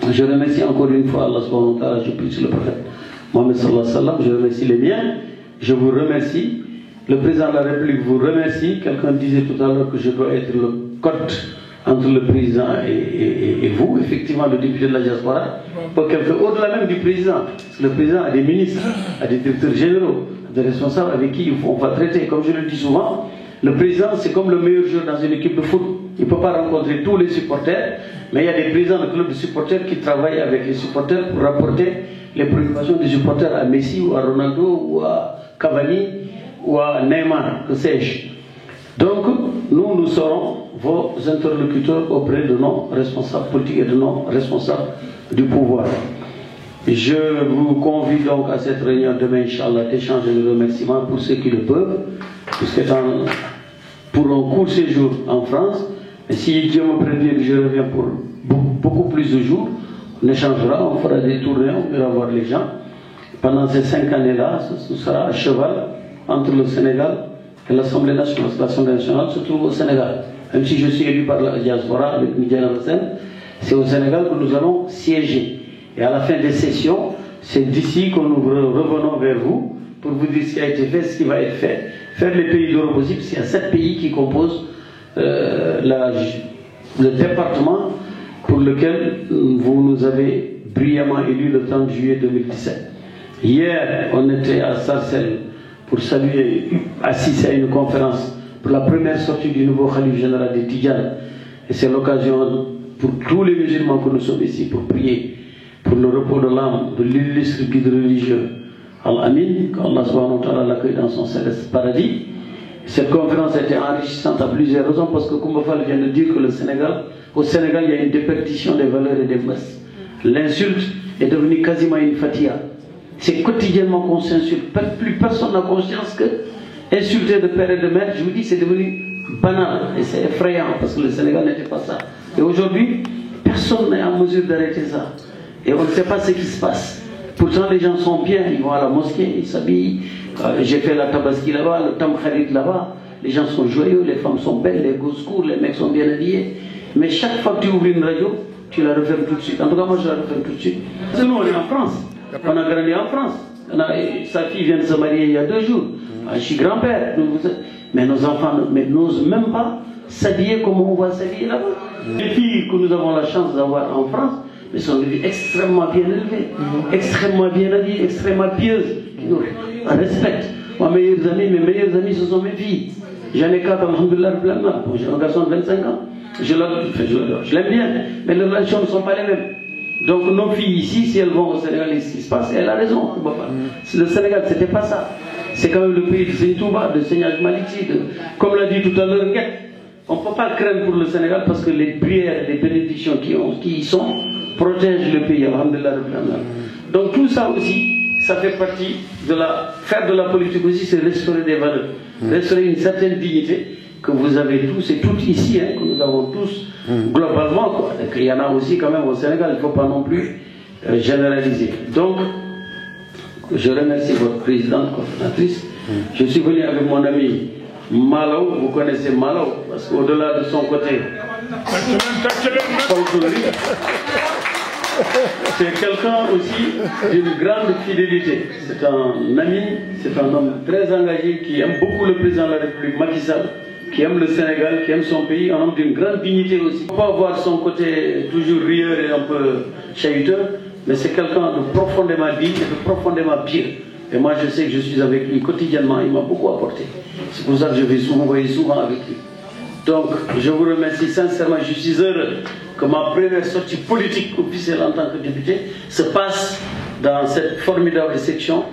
je remercie encore une fois Allah subhanahu wa ta'ala, je prie sur le prophète Mohammed sallallahu alayhi wa sallam, je remercie les miens, je vous remercie, le président de la République vous remercie. Quelqu'un disait tout à l'heure que je dois être le code entre le président et vous, effectivement le député de la diaspora, au-delà même du président, parce que le président a des ministres, a des directeurs généraux, des responsables avec qui on va traiter. Comme je le dis souvent, le président c'est comme le meilleur joueur dans une équipe de foot. il ne peut pas rencontrer tous les supporters, mais il y a des présidents de clubs de supporters qui travaillent avec les supporters pour rapporter les préoccupations des supporters à Messi ou à Ronaldo ou à Cavani ou à Neymar, que sais-je. Donc, nous serons vos interlocuteurs auprès de nos responsables politiques et de nos responsables du pouvoir. Je vous convie donc à cette réunion demain, Inch'Allah, d'échanger les remerciements pour ceux qui le peuvent, puisque pour un court séjour en France, et si Dieu me prévient que je reviens pour beaucoup plus de jours, on échangera, on fera des tournées, on ira voir les gens. Pendant ces 5 années-là, ce sera à cheval entre le Sénégal et l'Assemblée nationale. L'Assemblée nationale se trouve au Sénégal. Même si je suis élu par la diaspora avec Midiane Hassen, c'est au Sénégal que nous allons siéger. Et à la fin des sessions, c'est d'ici que nous revenons vers vous pour vous dire ce qui a été fait, ce qui va être fait. Faire les pays d'Europe aussi, parce qu'il y a 7 pays qui composent le département pour lequel vous nous avez brillamment élus le 30 juillet 2017. Hier, on était à Sarcelles pour saluer, assister à une conférence pour la première sortie du nouveau Khalif général des Tidjanes. Et c'est l'occasion pour tous les musulmans que nous sommes ici pour prier pour le repos de l'âme de l'illustre guide religieux Al-Amin, qu'Allah subhanahu wa ta'ala l'accueille dans son céleste paradis. Cette conférence a été enrichissante à plusieurs raisons, parce que Koumba Fall vient de dire que au Sénégal, il y a une déperdition des valeurs et des mœurs. L'insulte est devenue quasiment une fatia. C'est quotidiennement qu'on s'insulte. Plus personne n'a conscience que insulter de père et de mère, je vous dis, c'est devenu banal et c'est effrayant, parce que le Sénégal n'était pas ça. Et aujourd'hui, personne n'est en mesure d'arrêter ça. Et on ne sait pas ce qui se passe. Pourtant, les gens sont bien, ils vont à la mosquée, ils s'habillent. J'ai fait la tabaski là-bas, le tam kharid là-bas. Les gens sont joyeux, les femmes sont belles, les gosses courent, les mecs sont bien habillés. Mais chaque fois que tu ouvres une radio, tu la refermes tout de suite. En tout cas, moi, je la referme tout de suite. Parce que nous, on est en France. On a grandi en France. Sa fille vient de se marier il y a 2 jours. Je suis grand-père. Mais nos enfants n'osent même pas s'habiller comme on va s'habiller là-bas. Les filles que nous avons la chance d'avoir en France, mais sont des filles extrêmement bien élevées, extrêmement bien habillées, extrêmement pieuses, qui nous respectent. Mes meilleures amies, ce sont mes filles. J'en ai 4, alhamdoulilah, j'ai un garçon de 25 ans. Je l'aime bien, mais les relations ne sont pas les mêmes. Donc nos filles ici, si elles vont au Sénégal, ce qui se passe, elle a raison. Le Sénégal, c'était pas ça. C'est quand même le pays de Seigne Touba, de Seigne Maliki, comme l'a dit tout à l'heure Nguet. On ne peut pas craindre pour le Sénégal parce que les prières, les bénédictions qui y sont protègent le pays. Donc tout ça aussi, ça fait partie de faire de la politique aussi, c'est restaurer des valeurs, restaurer une certaine dignité que vous avez tous et toutes ici, que nous avons tous globalement, quoi. Et qu'il y en a aussi quand même au Sénégal, il ne faut pas non plus généraliser. Donc, je remercie votre présidente, coordonnatrice. Je suis venu avec mon ami Malo, vous connaissez Malo, parce qu'au-delà de son côté, c'est quelqu'un aussi d'une grande fidélité. C'est un ami, c'est un homme très engagé qui aime beaucoup le président de la République, Macky Sall, qui aime le Sénégal, qui aime son pays, un homme d'une grande dignité aussi. On peut avoir son côté toujours rieur et un peu chahuteur, mais c'est quelqu'un de profondément digne et de profondément pieux. Et moi je sais que je suis avec lui quotidiennement, il m'a beaucoup apporté. C'est pour ça que je vais souvent avec lui. Donc je vous remercie sincèrement, je suis heureux que ma première sortie politique officielle en tant que député se passe dans cette formidable section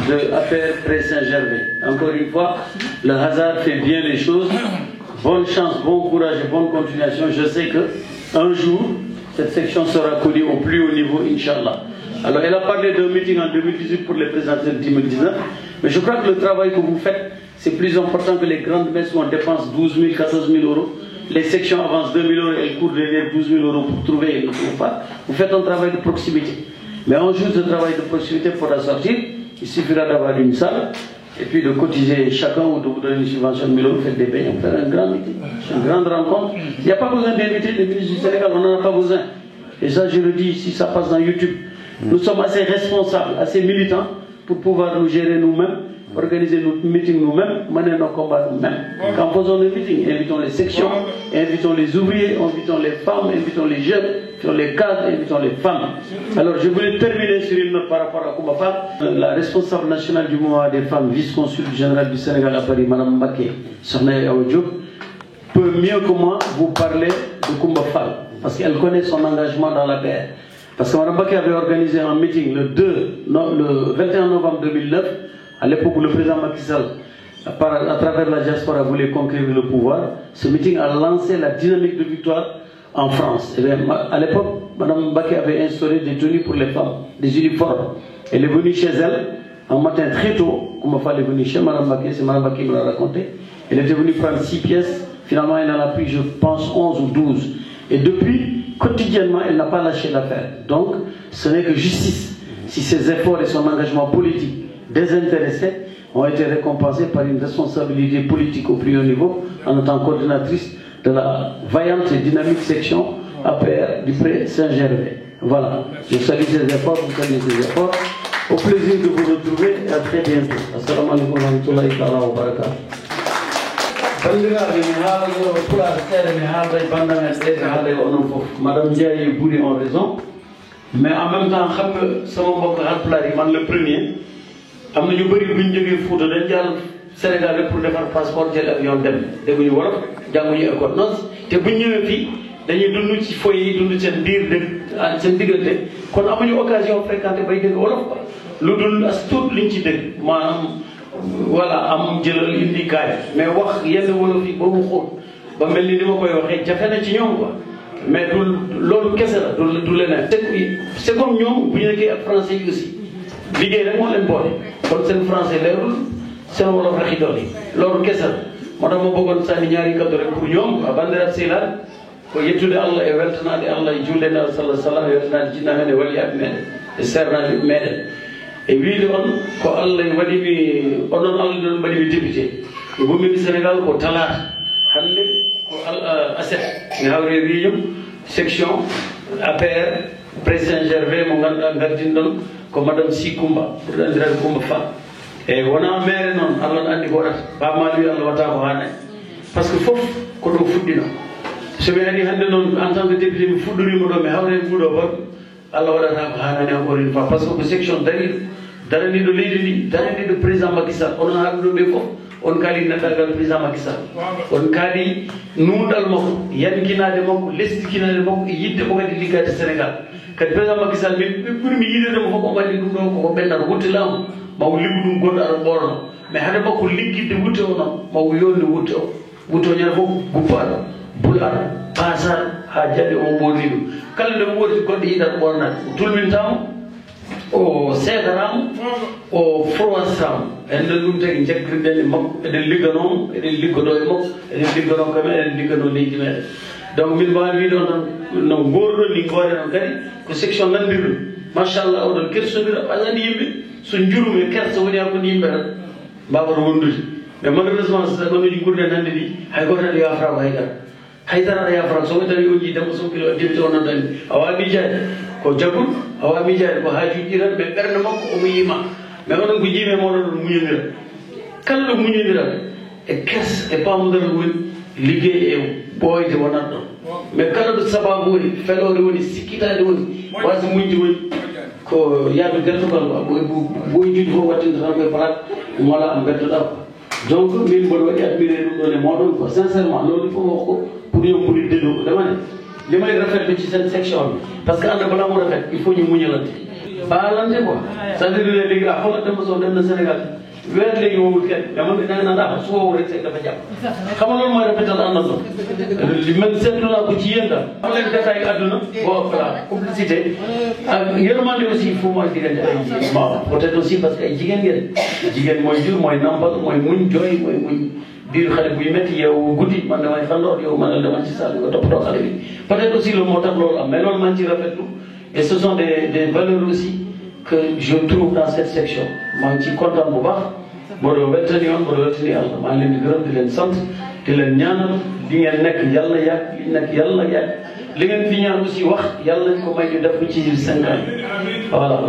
de affaires Pré-Saint-Gervais. Encore une fois, le hasard fait bien les choses. Bonne chance, bon courage et bonne continuation. Je sais qu'un jour, cette section sera connue au plus haut niveau, Inch'Allah. Alors, elle a parlé d'un meeting en 2018 pour les présidentielles 2019, mais je crois que le travail que vous faites, c'est plus important que les grandes messes où on dépense 12 000, 14 000 euros. Les sections avancent 2 000 euros et elles courent derrière 12 000 euros pour trouver le pas. Vous faites un travail de proximité. Mais un jour, ce travail de proximité pourra sortir. Il suffira d'avoir une salle et puis de cotiser chacun ou de vous donner une subvention de 1 000 euros, faites des payes, on fait un grand meeting, une grande rencontre. Il n'y a pas besoin d'inviter les ministres du Sénégal, on n'en a pas besoin. Et ça, je le dis ici, ça passe dans YouTube. Nous sommes assez responsables, assez militants pour pouvoir nous gérer nous-mêmes, organiser nos meetings nous-mêmes, mener nos combats nous-mêmes. Quand faisons des meetings, invitons les sections, invitons les ouvriers, invitons les femmes, invitons les jeunes, invitons les cadres, invitons les femmes. Alors je voulais terminer sur une note par rapport à Koumba Fall. La responsable nationale du mouvement des femmes, vice-consul général du Sénégal à Paris, Mme Mbaké, Sokhna Awa Diop, peut peut mieux que moi vous parler de Koumba Fall, parce qu'elle connaît son engagement dans la paix. Parce que Mme Baké avait organisé un meeting le 21 novembre 2009, à l'époque où le président Macky Sall, à travers la diaspora, voulait conquérir le pouvoir. Ce meeting a lancé la dynamique de victoire en France. Et bien, à l'époque, Mme Baké avait instauré des tenues pour les femmes, des uniformes. Elle est venue chez elle, un matin très tôt, Koumba Fall est venue chez Mme Baké, c'est Mme Baké qui me l'a raconté. Elle était venue prendre 6 pièces, finalement elle en a pris, je pense, 11 ou 12. Et depuis, quotidiennement, elle n'a pas lâché l'affaire. Donc, ce n'est que justice si ses efforts et son engagement politique désintéressé ont été récompensés par une responsabilité politique au plus haut niveau en étant coordinatrice de la vaillante et dynamique section APR du Pré Saint-Gervais. Voilà, je salue ses efforts, vous saluez ses efforts. Au plaisir de vous retrouver et à très bientôt. Assalamu alaikum wa rahmatullahi wa barakatuh. Madame Ndiaye Bouri ont raison, mais en même temps, le premier, am na ñu bëri bu ñu jógee Fouta dañ jàll Sénégal pour defar passeport jël avion dem dégguñu wolof jànguñu école non te bu ñu ñëwee fii dañuy dund ci foyer yi dund seen biir dëkk seen diggante kon amuñu occasion fréquenté bay dégg wolof quoi lu dul as tuut liñ ci dégg maanaam voilà am jëlal indi kaay mais wax yenn wolof yi boobu xóot ba mel ni ma koy waxee jafe na ci ñoom quoi mais du loolu kese la du leneen c'est comme ñoom bu ñu nekkee ak français yi aussi liggéey rek moo leen boole kon seen français leerul seen wolof rek i doon yi loolu kese la moo tax ma bëggoon sànni ñaari kaddu rek pour ñoom bandiraɓe sehilaɓe ko yettude Allah e weltanade Allah e juulede Allah sallah sallam e weltanade jinna men e waliyaɓe meɗen e sernaɓe meɗen e wiide on ko Allah waɗimi onon Allah ɗon mbaɗimi député e gommimi Sénégal ko talata hande ko aset mi hawre wiñum section APR président Gervais mo ganduɗa gardinɗon ko madame Sy Koumba pour andirade Koumba Fall e wona maire noon Allah andi ko waɗata bammaɗo wi Allah watta ko hanay par ce que foof ko ɗo fuɗɗino somi ari hande noon en tant que député mi fuɗɗorima ɗo mi hawre nguuɗo baɗɗo Allah waɗata ko hanani encore une fois par ce que ko section daraniɗo leydi ndi daraniɗo président Macky Sall onon haaɓe ɗo ɓe foof on kaali neɗɗagal président Macky Sall on kaali nuuɗal makko yankinade makko lesdikinade makko e yidde mo kadi liggade Sénégal kadi président Macky Sall mi ɓurmi yidedemo fof o waɗi ɗum ɗo koko ɓennata wutte laamu mawo liggu ɗum goɗɗo aɗa ɓorno mais hade makko liggidde wutte o noon mawo yolde wutte o ñande fof guppaɗo bulaɗo pasaɗo ha jaɓi on ɓorni ɗum kala nde woodi goɗɗo yiɗata ɓornade o tulmintama o seedarama o frowastama enden ɗum tagi jaggirɗen e makko eɗen ligganomo eɗen liggoɗo e makko eɗen liggano kamen eɗen liggano leydi meɗen donc min mbawi wiide on tan no gorɗon ni goore noon kadi ko section nandirɗum machallah oɗon kersodira ɓaɗani yimɓe so jurum e kersa woni hakkude yimɓe tan mbawata wondude mais malheureusement so ɗonuji gurɗen hannde ɗi hay goto aɗa yafrako haydara aɗa yafrako so tan yoji demo sokkilo député o noon dani a wawi miijade ko jagguɗ a wawi miijade ko haajuji tan mais ɓerde makko omo yima mais onon ko jiime moɗon ɗon muñodira kala ɗo muñodira e kersa e pamodal woni liggey e ɓooyde wonat ɗon mais kala ɗo sababu woni felore woni sikkitade woni wasi muñde woni ko yaadu gertogal ɓoyjude fof wattinde tan koye plat mola am bettoɗa ko donc min mboɗo waɗi admiré ɗum ɗon e moɗon ko sincèrement loolu fof wax ko pour yo ɓuridde ɗo ɗemane limay rafetde ci seen section bi parce que anda bala mu rafet il faut ñu muñalante baalante quoi c'est-à-dire léegi ah xoolal dem soo dem na Sénégal weer léegi woowul kenn mais man da nga naan ah su woowul rek dafa jàpp xam nga loolu mooy rafetal àndandoo li man seetlu naa ko ci yéen daal xam leen détail àdduna bon voilà complicité ak yërmande aussi il faut mooy diggante ay jigéen peut-être aussi parce que ay jigéen ngeen jigéen mooy jur mooy nampal mooy muñ jooy mooy muñ biir xale buy métti yow guddi man damay xandoor yow man la demal ci salle nga toppatoo xale bi peut-être aussi loolu moo tax loolu am mais loolu man ci rafetlu et ce sont des valeurs aussi que je trouve dans cette section maa ngi ciy kontaan bu baax boo doon wettani yoon boo doon wettani yàlla maa ngi leen di gërëm di leen sant di leen ñaanal li ngeen nekk yàlla yàgg li nekk yàlla yàgg li ngeen fi ñaan aussi wax yàlla nañ ko may ñu def ko ci 5 ans voilà